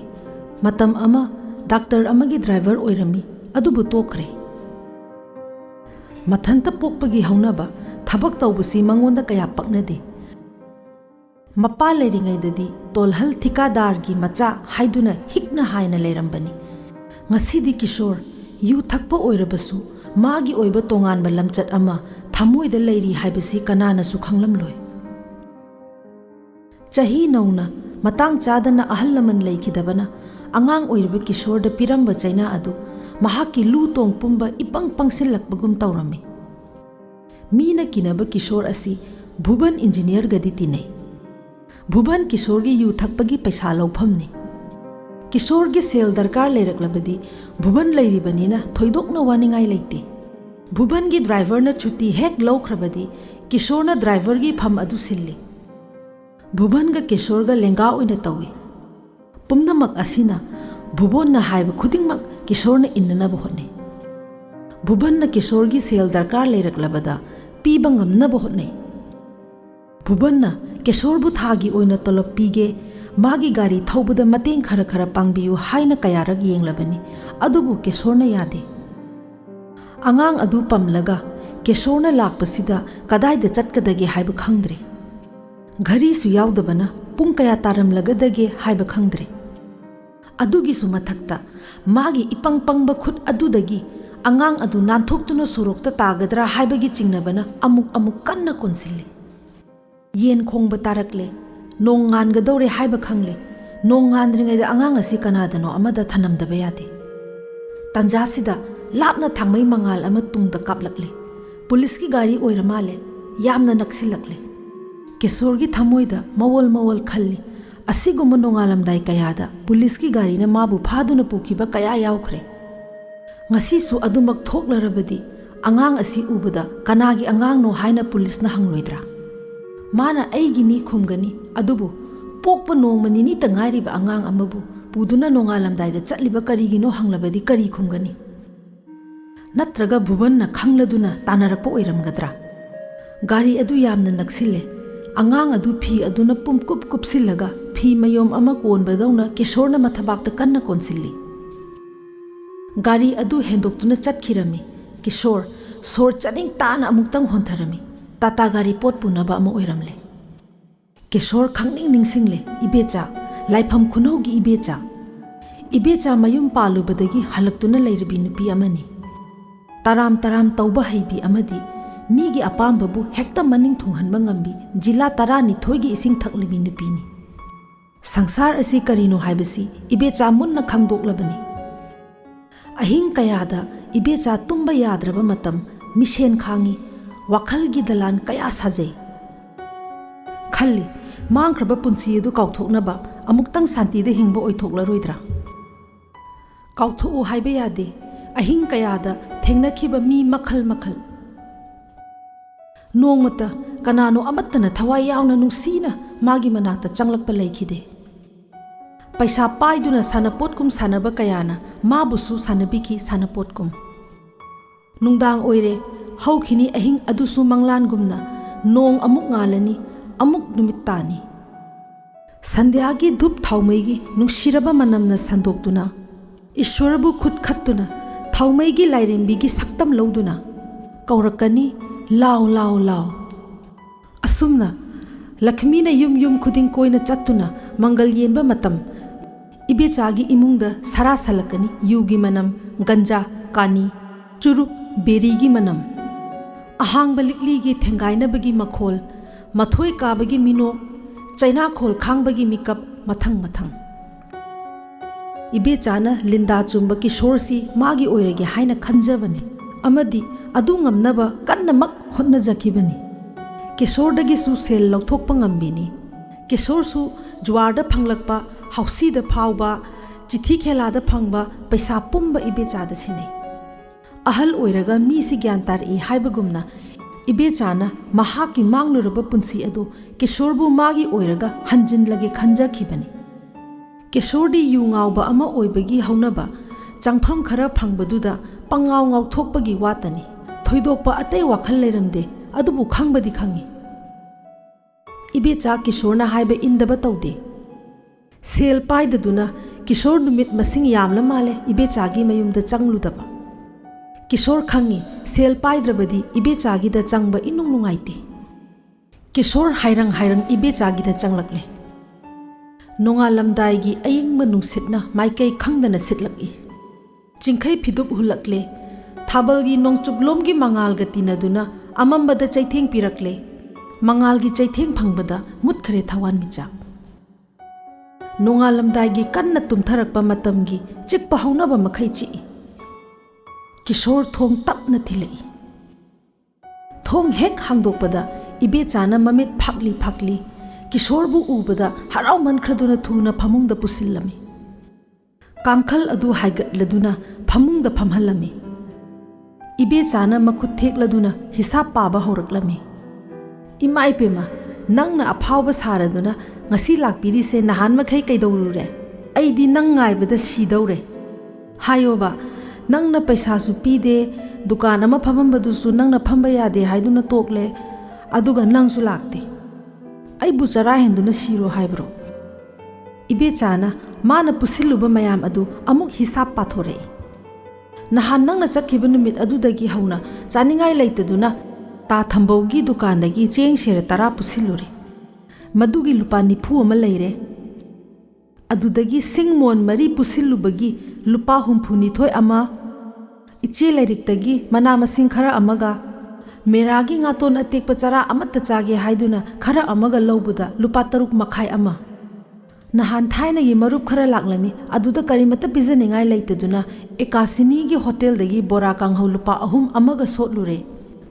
matam ama doctor amagi driver oirami adubu tokre mathanta pokpagi haunaba thabak taubasi mangonda kaya paknade mapa leiringaidadi tolhal thikadargi macha haiduna hikna haina leirambani ngasidi Kisor yu thakpa oirabasu magi oiba tonganba lamchat ama thamoida leiri haibasi kanana su khanglamloi chahi nauna matang chadana ahallaman leikidabana angang oirba Kisor da piramba chaina adu mahaki lu tong pumba ipang pangsilakbagum taurami mina kinaba Kisor asi bhuban engineer gadi tinai bhuban Kisorgi yu thakpagi paisa lauphamni Kisorgi sel darkar leiraklabadi bhuban leiribanina thoidokna waningai leite bhubangi driver na chuti hek laukrabadi Kisorna driver gi pham adu silli bhuban ga Kisorga lenga oina tawi pumnamak asina bhubon na haiba khudingmak Kisorna innana bohne bhuban na Kisorgi sel darkar leiraklabada piba ngamna bohne bhuban na Kisorbu thagi oina tolop pige magi gari thaubuda mateng khara khara pangbiu haina kayarag yenglabani adubu Kisorna yade angang adu pamlaga Kisorna lakpasida kadaida chatkadagi haiba khangdre ghari su yaudabana pung kaya taramlagadage haiba khangdre adugi su mathakta magi ipang pangba khut adudagi angang adu nanthoktuno surokta tagadra haibagi chingnabana amuk kanna konsilli yen khongba tarakle nong ngangadore haiba khangle nong ngandringaida angang asi kanadano amada thanamdaba yade tanjasida lapna thangmai mangal ama tungda kaplakle police की गाड़ी ओइरमाले यामना नक्सिलकले Kisorgi thamoida mawol khalli asiguma nongalamdai kayada police की गाड़ी na mabu phaduna pukiba kaya yaukre ngasi su adumak thoklarabadi angang asi ubada kanagi angang no haina police na hangloidra mana aigi ni khumgani adubu pokpa nongmani ni tangairi ba angang amabu puduna nongalamdai da chatliba karigi no hanglabadi kari khumgani natraga bhuban na khangladuna tanarapa oiramgadra gari adu yamna naksile angang adu phi aduna pumkup kupsilaga phi mayom ama konbadawna Kisorna mathabakta kanna konsilli gari adu hendoktuna chatkhirami Kisor sor chaning tana amuktang hontharami Tata ꯒꯥꯔꯤ ꯄꯣꯠ ꯄꯨꯅꯕ ꯑꯃ ꯑꯣꯏꯔꯝꯂꯦ꯫ ꯀꯤꯁꯣꯔ ꯈꯪꯅꯤꯡ ꯅꯤꯡꯁꯤꯡꯂꯦ ꯏꯕꯦꯆꯥ, ꯂꯥꯏꯐꯝ ꯈꯨꯅꯧꯒꯤ ꯏꯕꯦꯆꯥ꯫ ꯏꯕꯦꯆꯥ ꯃꯌꯨꯝ ꯄꯥꯜꯂꯨꯕꯗꯒꯤ ꯍꯜꯂꯛꯇꯨꯅ ꯂꯩꯔꯕꯤ ꯅꯨꯄꯤ ꯑꯃꯅꯤ꯫ ꯇꯔꯥꯝ ꯇꯔꯥꯝ ꯇꯧꯕ ꯍꯩꯕꯤ ꯑꯃꯗꯤ ꯃꯤꯒꯤ ꯑꯄꯥꯝꯕꯕꯨ ꯍꯦꯛꯇ ꯃꯅꯤꯡ ꯊꯨꯡꯍꯟꯕ ꯉꯝꯕꯤ ꯖꯤꯂꯥ 12ꯒꯤ ꯏꯁꯤꯡ ꯊꯛꯂꯤꯕꯤ ꯅꯨꯄꯤꯅꯤ꯫ ꯁꯪꯁꯥꯔ ꯑꯁꯤ ꯀꯔꯤꯅꯣ ꯍꯥꯏꯕꯁꯤ ꯏꯕꯦꯆꯥ ꯃꯨꯟꯅ ꯈꯪꯗꯣꯛꯂꯕꯅꯤ꯫ ꯑꯍꯤꯡ ꯀꯌꯥꯗ ꯏꯕꯦꯆꯥ ꯇꯨꯝꯕ ꯌꯥꯗ꯭ꯔꯕ ꯃꯇꯝ ꯃꯤꯁꯦꯟ ꯈꯥꯡꯉꯤ, ꯋꯥꯈꯜꯒꯤ ꯗꯂꯥꯟ ꯀꯌꯥ ꯁꯥꯖꯩ꯫ ꯈꯜꯂꯤ ꯃꯥꯡꯈ꯭ꯔꯕ ꯄꯨꯟꯁꯤ ꯑꯗꯨ ꯀꯥꯎꯊꯣꯛꯅꯕ ꯑꯃꯨꯛꯇꯪ ꯁꯥꯟꯇꯤꯗ ꯍꯤꯡꯕ ꯑꯣꯏꯊꯣꯛꯂꯔꯣꯏꯗ꯭ꯔꯥ? ꯀꯥꯎꯊꯣꯛꯎ ꯍꯥꯏꯕ ꯌꯥꯗꯦ ꯑꯍꯤꯡ ꯀꯌꯥꯗ ꯊꯦꯡꯅꯈꯤꯕ ꯃꯤ ꯃꯈꯜ ꯃꯈꯜ꯫ ꯅꯣꯡꯃꯇ ꯀꯅꯥꯅꯣ ꯑꯃꯠꯇꯅ ꯊꯋꯥꯏ ꯌꯥꯎꯅ ꯅꯨꯡꯁꯤꯅ ꯃꯥꯒꯤ ꯃꯅꯥꯛꯇ ꯆꯪꯂꯛꯄ ꯂꯩꯈꯤꯗꯦ꯫ ꯄꯩꯁꯥ ꯄꯥꯏꯗꯨꯅ ꯁꯥꯟꯅꯄꯣꯠꯀꯨꯝ ꯁꯥꯟꯅꯕ ꯀꯌꯥꯅ ꯃꯥꯕꯨꯁꯨ ꯁꯥꯟꯅꯕꯤꯈꯤ ꯁꯥꯟꯅꯄꯣꯠꯀꯨꯝ꯫ ꯅꯨꯡꯗꯥꯡ ꯑꯣꯏꯔꯦ, ꯍꯧꯈꯤꯅꯤ ꯑꯍꯤꯡ ꯑꯗꯨꯁꯨ ꯃꯪꯂꯥꯟꯒꯨꯝꯅ, ꯅꯣꯡ ꯑꯃꯨꯛ ꯉꯥꯜꯂꯅꯤ, ꯑꯃꯨꯛ ꯅꯨꯃꯤꯠ ꯇꯥꯅꯤ꯫ ꯁꯟꯙ꯭ꯌꯥꯒꯤ ꯙꯨꯞ ꯊꯥꯎꯃꯩꯒꯤ ꯅꯨꯡꯁꯤꯔꯕ ꯃꯅꯝꯅ ꯁꯟꯗꯣꯛꯇꯨꯅ, ꯏꯁ꯭ꯋꯔꯕꯨ ꯈꯨꯠ ꯈꯠꯇꯨꯅ, ꯊꯥꯎꯃꯩꯒꯤ ꯂꯥꯏꯔꯦꯝꯕꯤꯒꯤ ꯁꯛꯇꯝ ꯂꯧꯗꯨꯅ ꯀꯧꯔꯛꯀꯅꯤ ꯂꯥꯎ ꯂꯥꯎ ꯂꯥꯎ꯫ ꯑꯁꯨꯝꯅ ꯂꯛష్ꯃꯤꯅ ꯌꯨꯝ ꯌꯨꯝ ꯈꯨꯗꯤꯡ ꯀꯣꯏꯅ ꯆꯠꯇꯨꯅ ꯃꯪꯒꯜ ꯌꯦꯟꯕ ꯃꯇꯝ ꯏꯕꯦꯆꯥꯒꯤ ꯏꯃꯨꯡꯗ ꯁꯔꯥ ꯁꯜꯂꯛꯀꯅꯤ ꯌꯨꯒꯤ ꯃꯅꯝ, ꯒꯟꯖꯥ, ꯀꯥꯅꯤ, ꯆꯨꯔꯨꯞ, ꯕꯦꯔꯤꯒꯤ ꯃꯅꯝ꯫ ꯑꯍꯥꯡꯕ ꯂꯤꯛꯂꯤꯒꯤ ꯊꯦꯡꯒꯥꯏꯅꯕꯒꯤ ꯃꯈꯣꯜ, ꯃꯊꯣꯏ ꯀꯥꯕꯒꯤ ꯃꯤꯅꯣꯛ, ꯆꯩꯅꯥꯈꯣꯜ ꯈꯥꯡꯕꯒꯤ ꯃꯤꯀꯞ ꯃꯊꯪ ꯃꯊꯪ꯫ ꯏꯕꯦꯆꯥꯅ ꯂꯤꯟꯗꯥ ꯆꯨꯝꯕ ꯀꯤꯁꯣꯔꯁꯤ ꯃꯥꯒꯤ ꯑꯣꯏꯔꯒꯦ ꯍꯥꯏꯅ ꯈꯟꯖꯕꯅꯤ ꯑꯃꯗꯤ ꯑꯗꯨ ꯉꯝꯅꯕ ꯀꯟꯅꯃꯛ ꯍꯣꯠꯅꯖꯈꯤꯕꯅꯤ꯫ ꯀꯤꯁꯣꯔꯗꯒꯤꯁꯨ ꯁꯦꯜ ꯂꯧꯊꯣꯛꯄ ꯉꯝꯕꯤꯅꯤ꯫ ꯀꯤꯁꯣꯔꯁꯨ ꯖꯨꯋꯥꯔꯗ ꯐꯪꯂꯛꯄ, ꯍꯥꯎꯁꯤꯗ ꯐꯥꯎꯕ, ꯆꯤꯊꯤ ꯈꯦꯂꯥꯗ ꯐꯪꯕ ꯄꯩꯁꯥ ꯄꯨꯝꯕ ꯏꯕꯦꯆꯥꯗ ꯁꯤꯟꯅꯩ꯫ ꯑꯍꯜ ꯑꯣꯏꯔꯒ ꯃꯤꯁꯤ ꯒ꯭ꯌꯥꯟ ꯇꯥꯔꯛꯏ ꯍꯥꯏꯕꯒꯨꯝꯅ ꯏꯕꯦꯆꯥꯅ ꯃꯍꯥꯛꯀꯤ ꯃꯥꯡꯂꯨꯔꯕ ꯄꯨꯟꯁꯤ ꯑꯗꯨ ꯀꯤꯁꯣꯔꯕꯨ ꯃꯥꯒꯤ ꯑꯣꯏꯔꯒ ꯍꯟꯖꯤꯟꯂꯒꯦ ꯈꯟꯖꯈꯤꯕꯅꯤ꯫ ꯀꯤꯁꯣꯔꯗꯤ ꯌꯨ ꯉꯥꯎꯕ ꯑꯃ ꯑꯣꯏꯕꯒꯤ ꯍꯧꯅꯕ ꯆꯪꯐꯝ ꯈꯔ ꯐꯪꯕꯗꯨꯗ ꯄꯪꯉꯥꯎ ꯉꯥꯎꯊꯣꯛꯄꯒꯤ ꯋꯥꯇꯅꯤ꯫ ꯊꯣꯏꯗꯣꯛꯄ ꯑꯇꯩ ꯋꯥꯈꯜ ꯂꯩꯔꯝꯗꯦ, ꯑꯗꯨꯕꯨ ꯈꯪꯕꯗꯤ ꯈꯪꯏ꯫ ꯏꯕꯦꯆꯥ ꯀꯤꯁꯣꯔꯅ ꯍꯥꯏꯕ ꯏꯟꯗꯕ ꯇꯧꯗꯦ꯫ ꯁꯦꯜ ꯄꯥꯏꯗꯗꯨꯅ ꯀꯤꯁꯣꯔ ꯅꯨꯃꯤꯠ ꯃꯁꯤꯡ ꯌꯥꯝꯂ ꯃꯥꯜꯂꯦ ꯏꯕꯦꯆꯥꯒꯤ ꯃꯌꯨꯝꯗ ꯆꯪꯂꯨꯗꯕ꯫ ꯀꯤꯁꯣꯔ ꯈꯪꯏ ꯁꯦꯜ ꯄꯥꯏꯗ꯭ꯔꯕꯗꯤ ꯏꯕꯦꯆꯥꯒꯤꯗ ꯆꯪꯕ ꯏꯅꯨꯡ ꯅꯨꯡꯉꯥꯏꯇꯦ꯫ ꯀꯤꯁꯣꯔ ꯍꯥꯏꯔꯪ ꯍꯥꯏꯔꯪ ꯏꯕꯦꯆꯥꯒꯤꯗ ꯆꯪꯂꯛꯂꯦ꯫ ꯅꯣꯡꯉꯥꯜꯂꯝꯗꯥꯏꯒꯤ ꯑꯏꯪꯕ ꯅꯨꯡꯁꯤꯠꯅ ꯃꯥꯏꯀꯩ ꯈꯪꯗꯅ ꯁꯤꯠꯂꯛꯏ꯫ ꯆꯤꯡꯈꯩ ꯐꯤꯗꯨꯞ ꯍꯨꯜꯂꯛꯂꯦ꯫ ꯊꯥꯕꯜꯒꯤ ꯅꯣꯡꯆꯨꯞꯂꯣꯝꯒꯤ ꯃꯉꯥꯜꯒ ꯇꯤꯟꯅꯗꯨꯅ ꯑꯃꯝꯕꯗ ꯆꯩꯊꯦꯡ ꯄꯤꯔꯛꯂꯦ꯫ ꯃꯉꯥꯜꯒꯤ ꯆꯩꯊꯦꯡ ꯐꯪꯕꯗ ꯃꯨꯠꯈ꯭ꯔꯦ ꯊꯋꯥꯟꯃꯤꯆꯥꯛ꯫ ꯅꯣꯡꯉꯥꯜꯂꯝꯗꯥꯏꯒꯤ ꯀꯟꯅ ꯇꯨꯝꯊꯔꯛꯄ ꯃꯇꯝꯒꯤ ꯆꯤꯛꯄ ꯍꯧꯅꯕ ꯃꯈꯩ ꯆꯤꯛꯏ꯫ ꯀꯤꯁꯣꯔ ꯊꯣꯡ ꯇꯞꯅ ꯊꯤꯜꯂꯛꯏ꯫ ꯊꯣꯡ ꯍꯦꯛ ꯍꯥꯡꯗꯣꯛꯄꯗ ꯏꯕꯦꯆꯥꯅ ꯃꯃꯤꯠ ꯐꯥꯛꯂꯤ ꯐꯥꯛꯂꯤ ꯀꯤꯁꯣꯔꯕꯨ ꯎꯕꯗ ꯍꯔꯥꯎꯃꯟꯈ꯭ꯔꯗꯨꯅ ꯊꯨꯅ ꯐꯃꯨꯡꯗ ꯄꯨꯁꯤꯜꯂꯝꯃꯤ꯫ ꯀꯥꯡꯈꯜ ꯑꯗꯨ ꯍꯥꯏꯒꯠꯂꯗꯨꯅ ꯐꯃꯨꯡꯗ ꯐꯝꯍꯜꯂꯝꯃꯤ꯫ ꯏꯕꯦꯆꯥꯅ ꯃꯈꯨꯠ ꯊꯦꯛꯂꯗꯨꯅ ꯍꯤꯁꯥꯞ ꯄꯥꯕ ꯍꯧꯔꯛꯂꯝꯃꯤ꯫ ꯏꯃꯥ ꯏꯄꯦꯝꯃ, ꯅꯪꯅ ꯑꯐꯥꯎꯕ ꯁꯥꯔꯗꯨꯅ ꯉꯁꯤ ꯂꯥꯛꯄꯤꯔꯤꯁꯦ ꯅꯍꯥꯟ ꯃꯈꯩ ꯀꯩꯗꯧꯔꯨꯔꯦ? ꯑꯩꯗꯤ ꯅꯪ ꯉꯥꯏꯕꯗ ꯁꯤꯗꯧꯔꯦ꯫ ꯍꯥꯏꯌꯣꯕ, ꯅꯪꯅ ꯄꯩꯁꯥꯁꯨ ꯄꯤꯗꯦ, ꯗꯨꯀꯥꯟ ꯑꯃ ꯐꯝꯃꯝꯕꯗꯨꯁꯨ ꯅꯪꯅ ꯐꯝꯕ ꯌꯥꯗꯦ ꯍꯥꯏꯗꯨꯅ ꯇꯣꯛꯂꯦ, ꯑꯗꯨꯒ ꯅꯪꯁꯨ ꯂꯥꯛꯇꯦ꯫ ꯑꯩꯕꯨ ꯆꯔꯥ ꯍꯦꯟꯗꯨꯅ ꯁꯤꯔꯣ ꯍꯥꯏꯕ꯭ꯔꯣ? ꯏꯕꯦꯆꯥꯅ ꯃꯥꯅ ꯄꯨꯁꯤꯜꯂꯨꯕ ꯃꯌꯥꯝ ꯑꯗꯨ ꯑꯃꯨꯛ ꯍꯤꯁꯥꯞ ꯄꯥꯊꯣꯔꯛꯏ꯫ ꯅꯍꯥꯟ ꯅꯪꯅ ꯆꯠꯈꯤꯕ ꯅꯨꯃꯤꯠ ꯑꯗꯨꯗꯒꯤ ꯍꯧꯅ ꯆꯥꯅꯤꯡꯉꯥꯏ ꯂꯩꯇꯗꯨꯅ ꯇꯥ ꯊꯝꯕꯧꯒꯤ ꯗꯨꯀꯥꯟꯗꯒꯤ ꯆꯦꯡ ꯁꯦꯔ 10 ꯄꯨꯁꯤꯜꯂꯨꯔꯦ꯫ ꯃꯗꯨꯒꯤ ꯂꯨꯄꯥ 90 ꯑꯃ ꯂꯩꯔꯦ꯫ ꯑꯗꯨꯗꯒꯤ ꯁꯤꯡ ꯃꯣꯟ 4 ꯄꯨꯁꯤꯜꯂꯨꯕꯒꯤ ꯂꯨꯄꯥ 62 ꯑꯃ, ꯏꯆꯦ ꯂꯥꯏꯔꯤꯛꯇꯒꯤ ꯃꯅꯥ ꯃꯁꯤꯡ ꯈꯔ ꯑꯃꯒ, ꯃꯦꯔꯥꯒꯤ ꯉꯥꯇꯣꯟ ꯑꯇꯦꯛꯄ ꯆꯔꯥ ꯑꯃꯠꯇ ꯆꯥꯒꯦ ꯍꯥꯏꯗꯨꯅ ꯈꯔ ꯑꯃꯒ ꯂꯧꯕꯗ ꯂꯨꯄꯥ 3.25 ꯑꯃ꯫ ꯅꯍꯥꯟ ꯊꯥꯏꯅꯒꯤ ꯃꯔꯨꯞ ꯈꯔ ꯂꯥꯛꯂꯝꯃꯤ, ꯑꯗꯨꯗ ꯀꯔꯤꯃꯠꯇ ꯄꯤꯖꯅꯤꯡꯉꯥꯏ ꯂꯩꯇꯗꯨꯅ ꯑꯦꯀꯥꯁꯤꯅꯤꯒꯤ ꯍꯣꯇꯦꯜꯗꯒꯤ ꯕꯣꯔꯥ ꯀꯥꯡꯍꯧ ꯂꯨꯄꯥ 3 ꯑꯃꯒ ꯁꯣꯠꯂꯨꯔꯦ꯫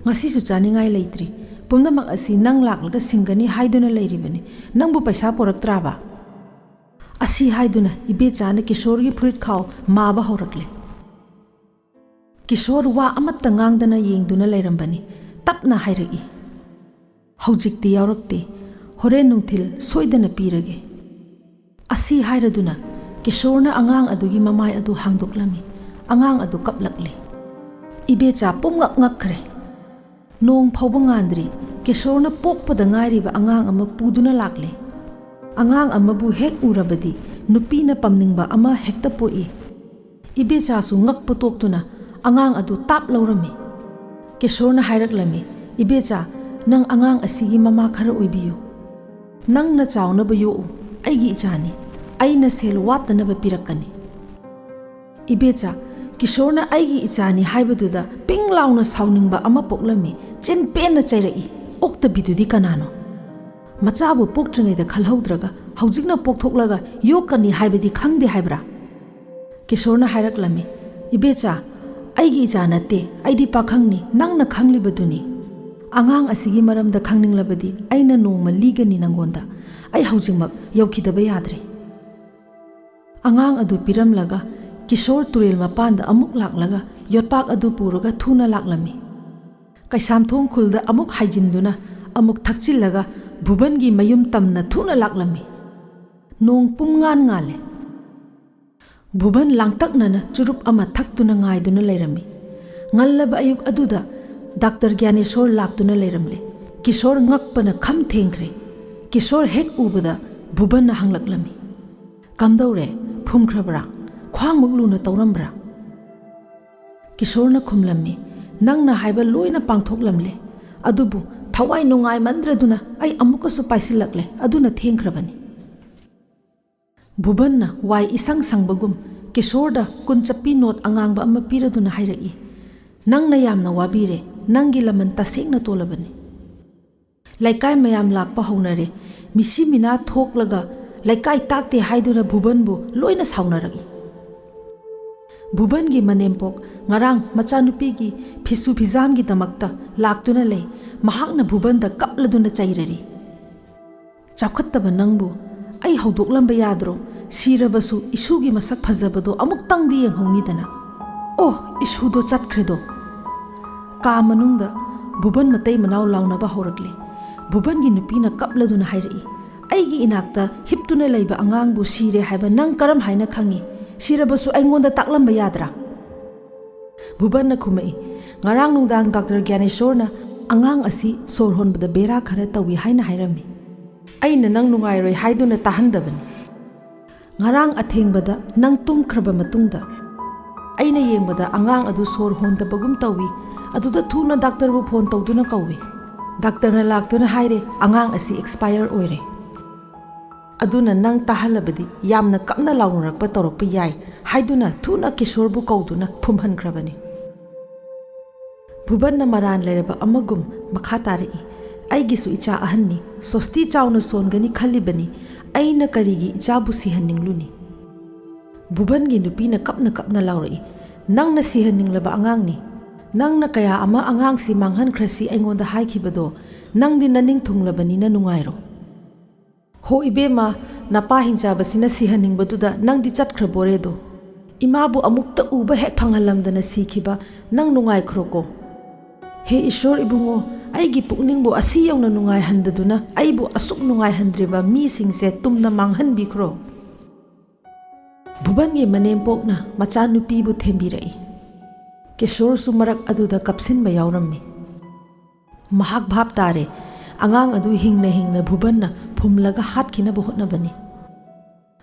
ꯉꯁꯤꯁꯨ ꯆꯥꯅꯤꯡꯉꯥꯏ ꯂꯩꯇ꯭ꯔꯤ꯫ ꯄꯨꯝꯅꯃꯛ ꯑꯁꯤ ꯅꯪ ꯂꯥꯛꯂꯒ ꯁꯤꯡꯒꯅꯤ ꯍꯥꯏꯗꯨꯅ ꯂꯩꯔꯤꯕꯅꯤ꯫ ꯅꯪꯕꯨ ꯄꯩꯁꯥ ꯄꯣꯔꯛꯇ꯭ꯔꯥꯕ? ꯑꯁꯤ ꯍꯥꯏꯗꯨꯅ ꯏꯕꯦꯆꯥꯅ ꯀꯤꯁꯣꯔꯒꯤ ꯐꯨꯔꯤꯠ ꯈꯥꯎ ꯃꯥꯕ ꯍꯧꯔꯛꯂꯦ꯫ ꯀꯤꯁꯣꯔ ꯋꯥ ꯑꯃꯠꯇ ꯉꯥꯡꯗꯅ ꯌꯦꯡꯗꯨꯅ ꯂꯩꯔꯝꯕꯅꯤ꯫ ꯇꯞꯅ ꯍꯥꯏꯔꯛꯏ, ꯍꯧꯖꯤꯛꯇꯤ ꯌꯥꯎꯔꯛꯇꯦ, ꯍꯣꯔꯦꯟ ꯅꯨꯡꯊꯤꯜ ꯁꯣꯏꯗꯅ ꯄꯤꯔꯒꯦ꯫ ꯑꯁꯤ ꯍꯥꯏꯔꯗꯨꯅ ꯀꯤꯁꯣꯔꯅ ꯑꯉꯥꯡ ꯑꯗꯨꯒꯤ ꯃꯃꯥꯏ ꯑꯗꯨ ꯍꯥꯡꯗꯣꯛꯂꯝꯃꯤ꯫ ꯑꯉꯥꯡ ꯑꯗꯨ ꯀꯞꯂꯛꯂꯦ꯫ ꯏꯕꯦꯆꯥ ꯄꯨꯝꯉꯛ ꯉꯛꯈ꯭ꯔꯦ꯫ ꯅꯣꯡ ꯐꯥꯎꯕ ꯉꯥꯟꯗ꯭ꯔꯤ ꯀꯤꯁꯣꯔꯅ ꯄꯣꯛꯄꯗ ꯉꯥꯏꯔꯤꯕ ꯑꯉꯥꯡ ꯑꯃ ꯄꯨꯗꯨꯅ ꯂꯥꯛꯂꯦ꯫ ꯑꯉꯥꯡ ꯑꯃꯕꯨ ꯍꯦꯛ ꯎꯔꯕꯗꯤ ꯅꯨꯄꯤꯅ ꯄꯝꯅꯤꯡꯕ ꯑꯃ ꯍꯦꯛꯇ ꯄꯣꯛꯏ꯫ ꯏꯕꯦꯆꯥꯁꯨ ꯉꯛꯄ ꯇꯣꯛꯇꯨꯅ ꯑꯉꯥꯡ ꯑꯗꯨ ꯇꯥꯞ ꯂꯧꯔꯝꯃꯤ꯫ ꯀꯤꯁꯣꯔꯅ ꯍꯥꯏꯔꯛꯂꯝꯃꯤ, ꯏꯕꯦꯆꯥ, nang angang asigi mama khara oibiyu. Nang na chawnaba yo'u aigi ichani. Aina sel wattanaba pirakani. Ibecha Kishorna aigi ichani haibaduda ping launa sauningba ama poklami chen penna chairai. Okta bidudi kanano. Machabu poktrangeda khalhaudraga haujikna pokthoklaga yokani haibadi khangde haibra. Kishorna hairaklami. Ibecha aigi icha natte aidi pakhangni nangna khanglibaduni. Angang asigi maramda khangninglabadi aina nongma ligani nangonda. Ai haujingmak yaukidaba yadre. Angang adu piramlaga Kishor turel mapanda amuk laklaga yotpak adu puruga thuna laklami. Kaisamthong khulda amuk haijinduna amuk thakchillaga Bhubangi mayum tamna thuna laklami. Nong pungan ngale. Bhuban langtaknana churup ama thaktuna ngaiduna leirami. Ngallaba ayuk aduda Dr. Gyaneshwar laktuna leiramle. Kishor ngakpana kham thengkhre. Kishor hek ubada Bhuban na hanglaklami. Kamdaure phumkhrabra khwang mugluna tawrambra. Kishor na khumlammi nangna haiba loina pangthoklamle. Adubu thawai nungai mandraduna ai amukasu paisilakle aduna thengkhrabani. Bhuban na wai isang sangbagum Kishor da kunchapi not angangba ama piraduna hairai. Nangna yamna wabire nangi laman tasengna tolabani. Laikai mayam lakpa haunare misi mina thoklaga laikai takte haiduna Bhuban bu loina saunaragi. Bhuban gi manempok ngarang machanupi gi phisu phizam gi damakta laktuna lei mahakna Bhuban da kapladuna chairari. Chakhattaba nangbu ai haudoklamba yadro sirabasu isu gi masak phajabado amuktang di yenghongnidana. Oh isu do chatkhredo. Ka manungda Bhuban matai manaw launaba horakle. Bhuban gi nupina kapladuna hairai. Aigi inakta hiptuna leiba angangbu sire haiba nang karam haina khangi. Sirabasu aingonda taklamba yadra. Bhuban na khumai ngarang nungdang Dr. Gyaneshwar na angang asi sor honbada bera khara tawi haina hairami. Aina nang nungairoi haiduna tahandabani. Ngarang athengbada nang tumkhraba matungda aina yengbada angang adu sor hondabagum tawi aduda thuna doctor bu phone tawduna kawi. Doctor na laktuna haire angang asi expire oire. Aduna nang tahalabadi yamna kapna launurakpa tawrakpa yai haiduna thuna Kishor bu kauduna phumhankrabani. Bhuban na maran lereba amagum makha tarai. Aigisu icha ahanni sosti chawna songani khalibani aina karigi icha bu sihanningluni. Bhuban gi nupina kapna laurai nangna sihanninglaba angangni. Nangna kaya ama angang si manghankrasi aingonda haikhibado nangdi naning thunglabani na nungairo. Ho ibema napa hinjabasina sihaningbaduda nangdi chatkhraboredo. Imabu amukta uba hek phanghalamdana sikhiba nang nungai khroko. He Ishwar ibungo aigi pukningbu asi yauna nungai handaduna aibu asuk nungai handriba mi singse tumna manghanbikro. Bhuban gi manempokna machanupi bu thembirai. Kishor sumarak aduda kapsinba yaurammi. Mahak bhab tare angang adu hingna Bhuban na phumlaga hatkina bu hotnabani.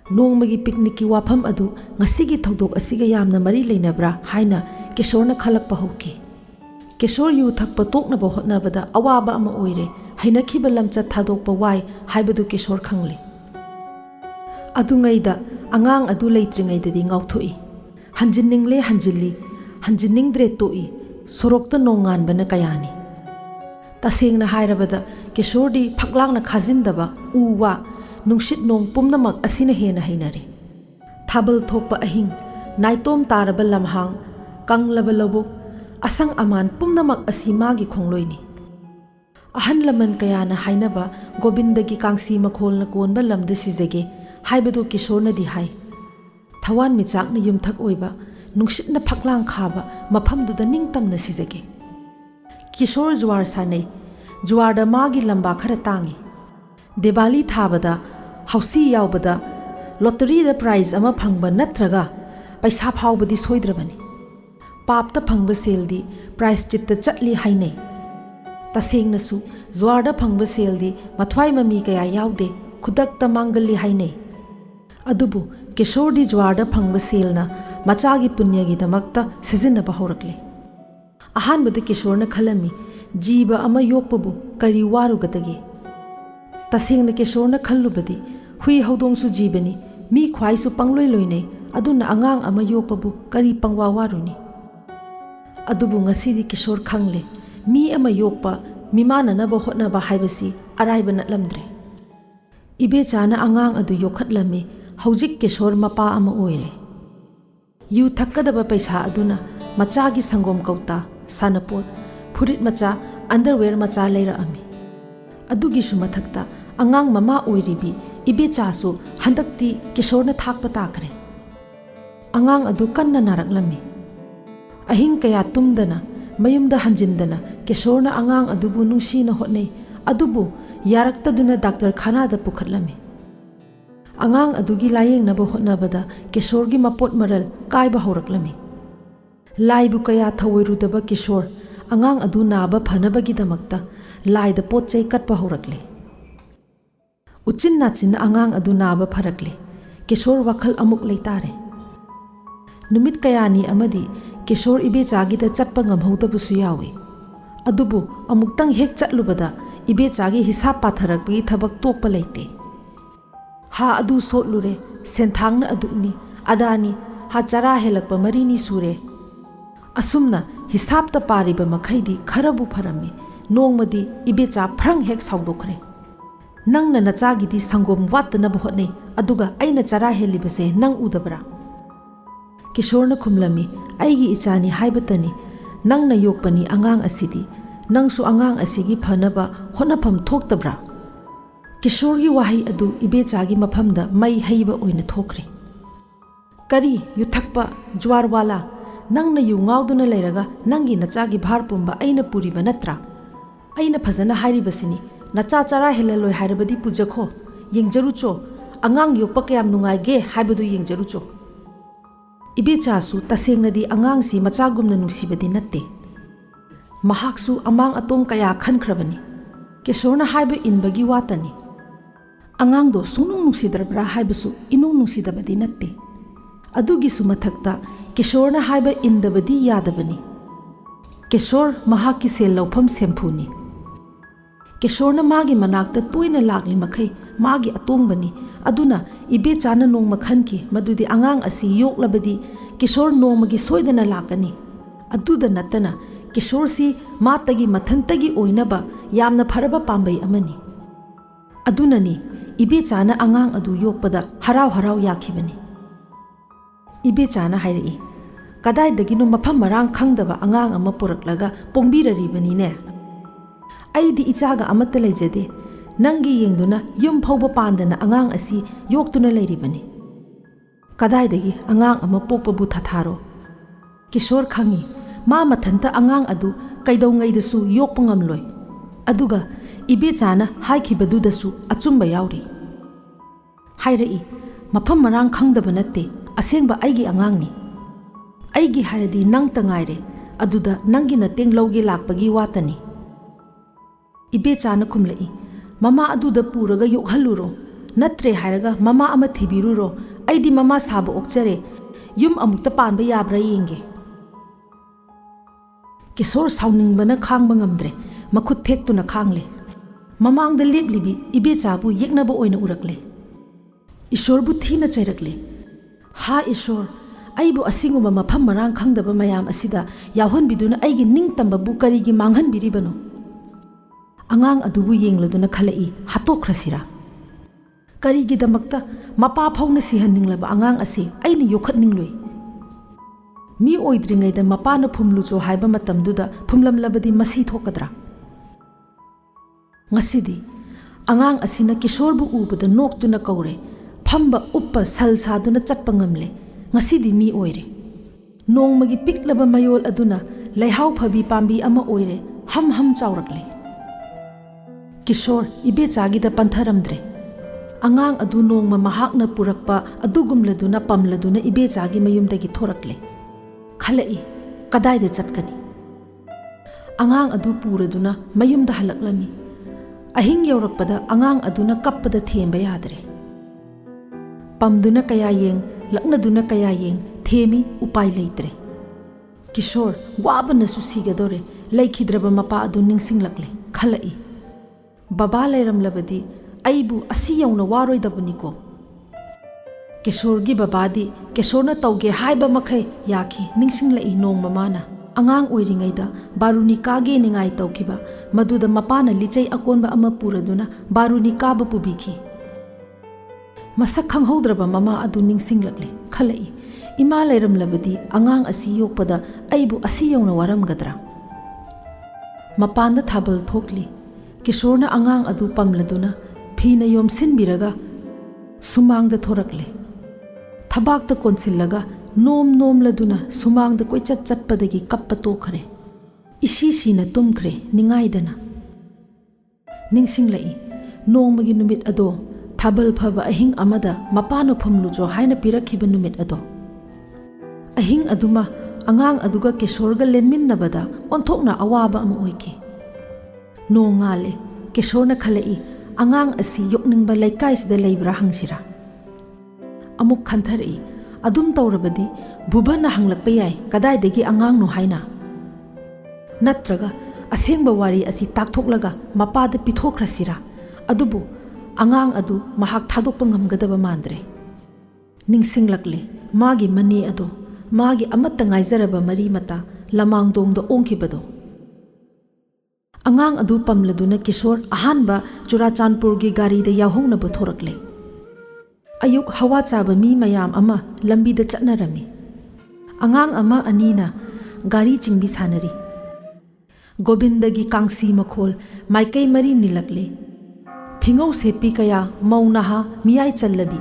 Nongmagi picnic ki wafam adu ngasigi thodok asiga yamna mari leinabra haina Kishor na khalakpa hokki. Kishor yu thakpa tokna ba hotnabada awaba ama oire hainakhiba lamchat thadokpa wai haibadu Kishor khangli. Adu ngaida angang adu leitringaidadi ngauthoi. Hanjinningle hanjinningdre toi sorokta nonganbana kayani. Tasengna hairabada Kishor di phaklangna khajindaba uwa nungshit nong pumnamak asina hena hainare. Thabal thokpa ahing naitom taraba lamhang kanglaba lobuk asang aman pumnamak asimagi khongloini. Ahan laman kayana hainaba Gobindagi kangsi makholna konba lamda sijage haibadu Kishor na di hai. Thawan michakna yumthak oiba nungshitna phaklang khaba maphamduda ningtamna sijage. Kishor juar sanai juarda magi lamba khara tangi. Debali thabada hausi yaubada lottery da prize ama phangba natraga paisa phawbadi soidrabani. Papta phangba seldi prize chitta chatli hainai. Tasengnasu juarda phangba seldi mathwai mami kaya yaude khudakta mangalli hainai. Adubu Kishor di juarda phangba selna machagi punyagi damakta sijinnaba horakle. Ahanbada Kishor na khalami jiba ama yokpabu kari warugadage. Tasengna Kishorna khallubadi hui haudongsu jibani mi khwaisu pangloi loine aduna angang ama yokpabu kari pangwa waruni. Adubu ngasidi Kishor khangle mi ama yokpa mimana na ba hotnaba haibasi araiba natlamdre. Ibechana angang adu yokhatlami haujik Kishor mapa ama oire. Yu thakkadaba paisa aduna machagi sangom kauta sanapot furit macha underwear macha leira ami. Adugi su mathakta angang mama oiribi ibechasu handakti Kishorna thakpa takre. Angang adu kanna naraklami. Ahing kaya tumdana mayumda hanjindana Kishorna angang adubu nungsina hotnei adubu yaraktaduna Dr. Khanada pukhatlami. Angang adugi layeng naba hotnabada Kishorgi mapot maral kaiba horaklami. Laibu kaya thawoirudaba Kishor angang adu naba phanabagi-damakta laida pot chai katpa horakle. Uchin nachin angang adu naba pharakle. Kishor wakhal amuk leitare. Numit kayani amadi Kishor ibechagi da chatpa ngamhaudabusu yawi. Adubu amuktang hek chatlubada ibechagi hisab patharakpi thabak tokpa leite. Ha adu sotlure senthangna adukni adani ha chara helakpa marini sure. Asumna hisabta pariba makhaidi kharabu pharami nongmadi ibecha phrang hek saudokre. Nangna nachagidi sangom watna bohotne aduga aina chara helibase nang udabra. Kishorna khumlami aigi ichani haibatani nangna yokpani angang asidi nangsu angang asigi phanaba honapham thoktabra. Kishorgi wahi adu ibechagi maphamda mai heiba oina thokre. Kari yuthakpa jwarwala nangna yu ngauduna leiraga nangi nachagi bhar pumba aina puriba natra. Aina phajana hairibasini nacha chara helaloi hairabadi pujakho yengjarucho angang yokpa kayam nungaige haibadu yengjarucho. Ibechasu tasengnadi angangsi machagumna nungsibadi natte. Mahaksu amang atong kaya khankrabani. Kishorna haiba inbagi watani. Angangdo sunung nungsidrabra haibasu inung nungsidabadi natte. Adugi sumathakta Kishorna haiba indabadi yadabani. Kishor mahaki sel laufam sempuni. Kishorna magi manakta toina lagli makai magi atongbani aduna ibechana nongma khanki madudi angang asi yoklabadi Kishor nongmagi soidana lakani. Aduda natana Kishor si matagi mathantagi oinaba yamna pharaba pambai amani. Adunani ibechana angang adu yokpada harau harau yakhibani. Ibechana hairi kadai dagino mafam marang khangdaba angang ama puraklaga pongbiraribani ne. Aidi ichaga amatta lejade nangi yengduna yum phauba pandana angang asi yoktuna leiribani. Kadai dagi angang ama pokpabu thatharo. Kishor khangi ma mathanta angang adu kaidongai-dasu yokpa ngamloi. Aduga ibechana haikhibadudasu achumba yauri. Hairai mafam marang khangdaba natte asengba aigi angangni. Aigi haradi nang tangaire aduda nangi nateng lawge lakpagi watani. Ibechana khumlai mama aduda puraga yokhaluro natre hairaga mama ama thibiruro aidi mama saba okchare yum amukta panba yabra yenge. Kishor sauningbana khangba ngamdre makhut thektuna khangle. Mamangda leplibi ibechabu yeknaba oina urakle. Ishorbu thina chairakle. Ha Ishor aibu asinguma mafam marang khangdaba mayam asida yawhanbiduna aigi ningtambabu karigi manghanbiribano. Angang adubu yengladuna khalai hatokhrasira. Karigidamakta mapa phawna sihanninglaba angang asi aina yokhatningloi. Mi oidringaida mapana phumlucho haiba matamduda phumlamlabadi masi thokadra. Ngasidi angang asina Kishorbu ubada noktuna kaure phamba uppa salsaduna chatpa ngamle. Ngasidi mi oire. Nongmagi piklaba mayol aduna leihau phabi pambi ama oire ham ham chaurakle. Kishor ibechagida pantharamdre. Angang adu nongma mahakna purakpa adugumladuna pamladuna ibechagi mayumdagi thorakle. Khalai kadaida chatkani. Angang adu puraduna mayumda halaklami. Ahing yaurakpada angang aduna kappada themba yadre. Pamduna kaya yeng laknaduna kaya yeng themi upai leitre. Kishor wabana su sigadore laikhidraba mapa adu ningsinglakle. Khalai ꯕꯕꯥ ꯂꯩꯔꯝꯂꯕꯗꯤ ꯑꯩꯕꯨ ꯑꯁꯤ ꯌꯧꯅ ꯋꯥꯔꯣꯏꯗꯕꯅꯤꯀꯣ꯫ ꯀꯤꯁꯣꯔꯒꯤ ꯕꯕꯥꯗꯤ ꯀꯤꯁꯣꯔꯅ ꯇꯧꯒꯦ ꯍꯥꯏꯕ ꯃꯈꯩ ꯌꯥꯈꯤ꯫ ꯅꯤꯡꯁꯤꯡꯂꯛꯏ ꯅꯣꯡꯃ ꯃꯥꯅ ꯑꯉꯥꯡ ꯑꯣꯏꯔꯤꯉꯩꯗ ꯕꯥꯔꯨꯅꯤ ꯀꯥꯒꯦ ꯅꯤꯡꯉꯥꯏ ꯇꯧꯈꯤꯕ ꯃꯗꯨꯗ ꯃꯄꯥꯅ ꯂꯤꯆꯩ ꯑꯀꯣꯟꯕ ꯑꯃ ꯄꯨꯔꯗꯨꯅ ꯕꯥꯔꯨꯅꯤ ꯀꯥꯕ ꯄꯨꯕꯤꯈꯤ꯫ ꯃꯁꯛ ꯈꯪꯍꯧꯗ꯭ꯔꯕ ꯃꯃꯥ ꯑꯗꯨ ꯅꯤꯡꯁꯤꯡꯂꯛꯂꯦ꯫ ꯈꯜꯂꯛꯏ, ꯏꯃꯥ ꯂꯩꯔꯝꯂꯕꯗꯤ ꯑꯉꯥꯡ ꯑꯁꯤ ꯌꯣꯛꯄꯗ ꯑꯩꯕꯨ ꯑꯁꯤ ꯌꯧꯅ ꯋꯥꯔꯝꯒꯗ꯭ꯔꯥ? ꯃꯄꯥꯟꯗ ꯊꯥꯕꯜ ꯊꯣꯛꯂꯤ꯫ ꯀꯤꯁꯣꯔꯅ ꯑꯉꯥꯡ ꯑꯗꯨ ꯄꯝꯂꯗꯨꯅ ꯐꯤꯅ ꯌꯣꯝꯁꯤꯟꯕꯤꯔꯒ ꯁꯨꯃꯥꯡꯗ ꯊꯣꯔꯛꯂꯦ꯫ ꯊꯕꯥꯛꯇ ꯀꯣꯟꯁꯤꯜꯂꯒ ꯅꯣꯝ ꯅꯣꯝꯂꯗꯨꯅ ꯁꯨꯃꯥꯡꯗ ꯀꯣꯏꯆꯠ ꯆꯠꯄꯗꯒꯤ ꯀꯞꯄ ꯇꯣꯛꯈ꯭ꯔꯦ꯫ ꯏꯁꯤ ꯁꯤꯅ ꯇꯨꯝꯈ꯭ꯔꯦ ꯅꯤꯡꯉꯥꯏꯗꯅ꯫ ꯅꯤꯡꯁꯤꯡꯂꯛꯏ, ꯅꯣꯡꯃꯒꯤ ꯅꯨꯃꯤꯠ ꯑꯗꯣ ꯊꯥꯕꯜ ꯐꯕ ꯑꯍꯤꯡ ꯑꯃꯗ ꯃꯄꯥꯅ ꯐꯨꯝꯂꯨꯆꯣ ꯍꯥꯏꯅ ꯄꯤꯔꯛꯈꯤꯕ ꯅꯨꯃꯤꯠ ꯑꯗꯣ꯫ ꯑꯍꯤꯡ ꯑꯗꯨꯃ ꯑꯉꯥꯡ ꯑꯗꯨꯒ ꯀꯤꯁꯣꯔꯒ ꯂꯦꯟꯃꯤꯟꯅꯕꯗ ꯑꯣꯟꯊꯣꯛꯅ ꯑꯋꯥꯕ ꯑꯃ ꯑꯣꯏꯈꯤ꯫ ꯅꯣꯡ ꯉꯥꯜꯂꯦ꯫ ꯀꯤꯁꯣꯔꯅ ꯈꯜꯂꯛꯏ, ꯑꯉꯥꯡ ꯑꯁꯤ ꯌꯣꯛꯅꯤꯡꯕ ꯂꯩꯀꯥꯏꯁꯤꯗ ꯂꯩꯕ꯭ꯔꯥ ꯍꯪꯁꯤꯔꯥ? ꯑꯃꯨꯛ ꯈꯟꯊꯔꯛꯏ, ꯑꯗꯨꯝ ꯇꯧꯔꯕꯗꯤ ꯚꯨꯕꯟꯅ ꯍꯪꯂꯛꯄ ꯌꯥꯏ ꯀꯗꯥꯏꯗꯒꯤ ꯑꯉꯥꯡꯅꯣ ꯍꯥꯏꯅ꯫ ꯅꯠꯇ꯭ꯔꯒ ꯑꯁꯦꯡꯕ ꯋꯥꯔꯤ ꯑꯁꯤ ꯇꯥꯛꯊꯣꯛꯂꯒ ꯃꯄꯥꯗ ꯄꯤꯊꯣꯛꯈ꯭ꯔꯁꯤꯔꯥ? ꯑꯗꯨꯕꯨ ꯑꯉꯥꯡ ꯑꯗꯨ ꯃꯍꯥꯛ ꯊꯥꯗꯣꯛꯄ ꯉꯝꯒꯗꯕ ꯃꯥꯟꯗ꯭ꯔꯦ꯫ ꯅꯤꯡꯁꯤꯡꯂꯛꯂꯦ ꯃꯥꯒꯤ ꯃꯅꯦ ꯑꯗꯣ, ꯃꯥꯒꯤ ꯑꯃꯠꯇ ꯉꯥꯏꯖꯔꯕ ꯃꯔꯤ ꯃꯇꯥ ꯂꯃꯥꯡꯗꯣꯡꯗ ꯑꯣꯡꯈꯤꯕꯗꯣ꯫ ꯑꯉꯥꯡ ꯑꯗꯨ ꯄꯝꯂꯗꯨꯅ ꯀꯤꯁꯣꯔ ꯑꯍꯥꯟꯕ ꯆꯨꯔꯥꯆꯥꯟꯄꯨꯔꯒꯤ ꯒꯥꯔꯤꯗ ꯌꯥꯎꯍꯧꯅꯕ ꯊꯣꯔꯛꯂꯦ꯫ ꯑꯌꯨꯛ ꯍꯋꯥ ꯆꯥꯕ ꯃꯤ ꯃꯌꯥꯝ ꯑꯃ ꯂꯝꯕꯤꯗ ꯆꯠꯅꯔꯝꯃꯤ꯫ ꯑꯉꯥꯡ ꯑꯃ ꯑꯅꯤꯅ ꯒꯥꯔꯤ ꯆꯤꯡꯕꯤ ꯁꯥꯟꯅꯔꯤ꯫ ꯒꯣꯕꯤꯟꯗꯒꯤ ꯀꯥꯡꯁꯤ ꯃꯈꯣꯜ ꯃꯥꯏꯀꯩ ꯃꯔꯤ ꯅꯤꯜꯂꯛꯂꯦ꯫ ꯐꯤꯉꯧ ꯁꯦꯠꯄꯤ ꯀꯌꯥ, ꯃꯧ ꯅꯍꯥ, ꯃꯤꯌꯥꯏ ꯆꯜꯂꯕꯤ,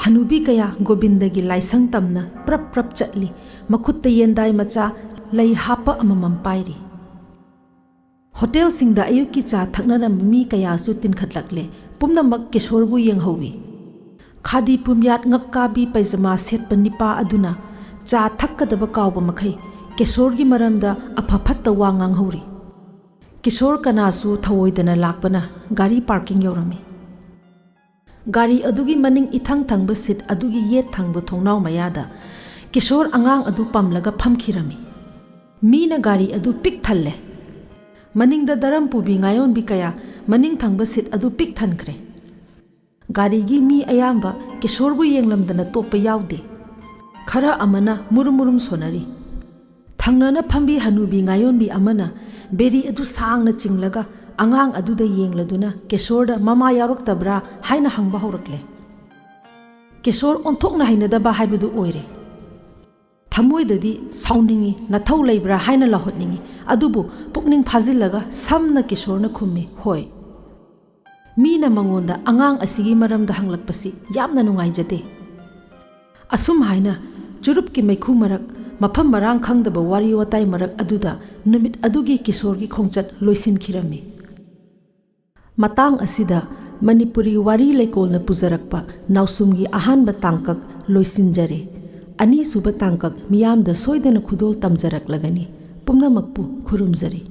ꯍꯅꯨꯕꯤ ꯀꯌꯥ ꯒꯣꯕꯤꯟꯗꯒꯤ ꯂꯥꯏꯁꯪ ꯇꯝꯅ ꯄ꯭ꯔꯞ ꯄ꯭ꯔꯞ ꯆꯠꯂꯤ꯫ ꯃꯈꯨꯠꯇ ꯌꯦꯟꯗꯥꯏ ꯃꯆꯥ ꯂꯩ ꯍꯥꯞꯄ ꯑꯃꯃꯝ ꯄꯥꯏꯔꯤ꯫ ꯍꯣꯇꯦꯜꯁꯤꯡꯗ ꯑꯌꯨꯛꯀꯤ ꯆꯥ ꯊꯛꯅꯔꯝꯕ ꯃꯤ ꯀꯌꯥꯁꯨ ꯇꯤꯟꯈꯠꯂꯛꯂꯦ꯫ ꯄꯨꯝꯅꯃꯛ ꯀꯤꯁꯣꯔꯕꯨ ꯌꯦꯡꯍꯧꯏ꯫ ꯈꯥꯗꯤ ꯄꯨꯝꯌꯥꯠ ꯉꯛꯀꯥꯕꯤ ꯄꯩꯖꯃꯥ ꯁꯦꯠꯄ ꯅꯤꯄꯥ ꯑꯗꯨꯅ ꯆꯥ ꯊꯛꯀꯗꯕ ꯀꯥꯎꯕ ꯃꯈꯩ ꯀꯤꯁꯣꯔꯒꯤ ꯃꯔꯝꯗ ꯑꯐ ꯐꯠꯇ ꯋꯥ ꯉꯥꯡꯍꯧꯔꯤ꯫ ꯀꯤꯁꯣꯔ ꯀꯅꯥꯁꯨ ꯊꯧꯑꯣꯏꯗꯅ ꯂꯥꯛꯄꯅ ꯒꯥꯔꯤ ꯄꯥꯔꯀꯤꯡ ꯌꯧꯔꯝꯃꯤ꯫ ꯒꯥꯔꯤ ꯑꯗꯨꯒꯤ ꯃꯅꯤꯡ ꯏꯊꯪ ꯊꯪꯕ ꯁꯤꯠ ꯑꯗꯨꯒꯤ ꯌꯦꯠ ꯊꯪꯕ ꯊꯣꯡꯅꯥꯎ ꯃꯌꯥꯗ ꯀꯤꯁꯣꯔ ꯑꯉꯥꯡ ꯑꯗꯨ ꯄꯝꯂꯒ ꯐꯝꯈꯤꯔꯝꯃꯤ꯫ ꯃꯤꯅ ꯒꯥꯔꯤ ꯑꯗꯨ ꯄꯤꯛ ꯊꯜꯂꯦ꯫ ꯃꯅꯤꯡꯗ ꯗꯔꯝ ꯄꯨꯕꯤ ꯉꯥꯌꯣꯟꯕꯤ ꯀꯌꯥ ꯃꯅꯤꯡ ꯊꯪꯕ ꯁꯤꯠ ꯑꯗꯨ ꯄꯤꯛ ꯊꯟꯈ꯭ꯔꯦ꯫ ꯒꯥꯔꯤꯒꯤ ꯃꯤ ꯑꯌꯥꯝꯕ ꯀꯤꯁꯣꯔꯕꯨ ꯌꯦꯡꯂꯝꯗꯅ ꯇꯣꯛꯄ ꯌꯥꯎꯗꯦ꯫ ꯈꯔ ꯑꯃꯅ ꯃꯨꯔꯨꯝ ꯃꯨꯔꯨꯝ ꯁꯣꯟꯅꯔꯤ꯫ ꯊꯪꯅꯅ ꯐꯝꯕꯤ ꯍꯅꯨꯕꯤ ꯉꯥꯌꯣꯟꯕꯤ ꯑꯃꯅ ꯕꯦꯔꯤ ꯑꯗꯨ ꯁꯥꯡꯅ ꯆꯤꯡꯂꯒ ꯑꯉꯥꯡ ꯑꯗꯨꯗ ꯌꯦꯡꯂꯗꯨꯅ ꯀꯤꯁꯣꯔꯗ ꯃꯃꯥ ꯌꯥꯎꯔꯛꯇꯕ꯭ꯔꯥ ꯍꯥꯏꯅ ꯍꯪꯕ ꯍꯧꯔꯛꯂꯦ꯫ ꯀꯤꯁꯣꯔ ꯑꯣꯟꯊꯣꯛꯅ ꯍꯩꯅꯗꯕ ꯍꯥꯏꯕꯗꯨ ꯑꯣꯏꯔꯦ꯫ ꯊꯃꯣꯏꯗꯗꯤ ꯁꯥꯎꯅꯤꯡꯉꯤ, ꯅꯊꯧ ꯂꯩꯕ꯭ꯔꯥ ꯍꯥꯏꯅ ꯂꯥꯎꯍꯠꯅꯤꯡꯉꯤ꯫ ꯑꯗꯨꯕꯨ ꯄꯨꯛꯅꯤꯡ ꯐꯥꯖꯤꯜꯂꯒ ꯁꯝꯅ ꯀꯤꯁꯣꯔꯅ ꯈꯨꯝꯃꯤ, ꯍꯣꯏ꯫ ꯃꯤꯅ ꯃꯉꯣꯟꯗ ꯑꯉꯥꯡ ꯑꯁꯤꯒꯤ ꯃꯔꯝꯗ ꯍꯪꯂꯛꯄꯁꯤ ꯌꯥꯝꯅ ꯅꯨꯡꯉꯥꯏꯖꯗꯦ꯫ ꯑꯁꯨꯝ ꯍꯥꯏꯅ ꯆꯨꯔꯨꯞꯀꯤ ꯃꯩꯈꯨ ꯃꯔꯛ, ꯃꯐꯝ ꯃꯔꯥꯡ ꯈꯪꯗꯕ ꯋꯥꯔꯤ ꯋꯥꯇꯥꯏ ꯃꯔꯛ ꯑꯗꯨꯗ ꯅꯨꯃꯤꯠ ꯑꯗꯨꯒꯤ ꯀꯤꯁꯣꯔꯒꯤ ꯈꯣꯡꯆꯠ ꯂꯣꯏꯁꯤꯟꯈꯤꯔꯝꯃꯤ꯫ ꯃꯇꯥꯡ ꯑꯁꯤꯗ ꯃꯅꯤꯄꯨꯔꯤ ꯋꯥꯔꯤ ꯂꯩꯀꯣꯜꯅ ꯄꯨꯖꯔꯛꯄ ꯅꯥꯎꯁꯨꯝꯒꯤ ꯑꯍꯥꯟꯕ ꯇꯥꯡꯀꯛ ꯂꯣꯏꯁꯤꯟꯖꯔꯦ꯫ ꯑꯅꯤꯁꯨꯕ ꯇꯥꯡꯀꯛ ꯃꯤꯌꯥꯝꯗ ꯁꯣꯏꯗꯅ ꯈꯨꯗꯣꯜ ꯇꯝꯖꯔꯛꯂꯒꯅꯤ꯫ ꯄꯨꯝꯅꯃꯛꯄꯨ ꯈꯨꯔꯨꯝꯖꯔꯤ꯫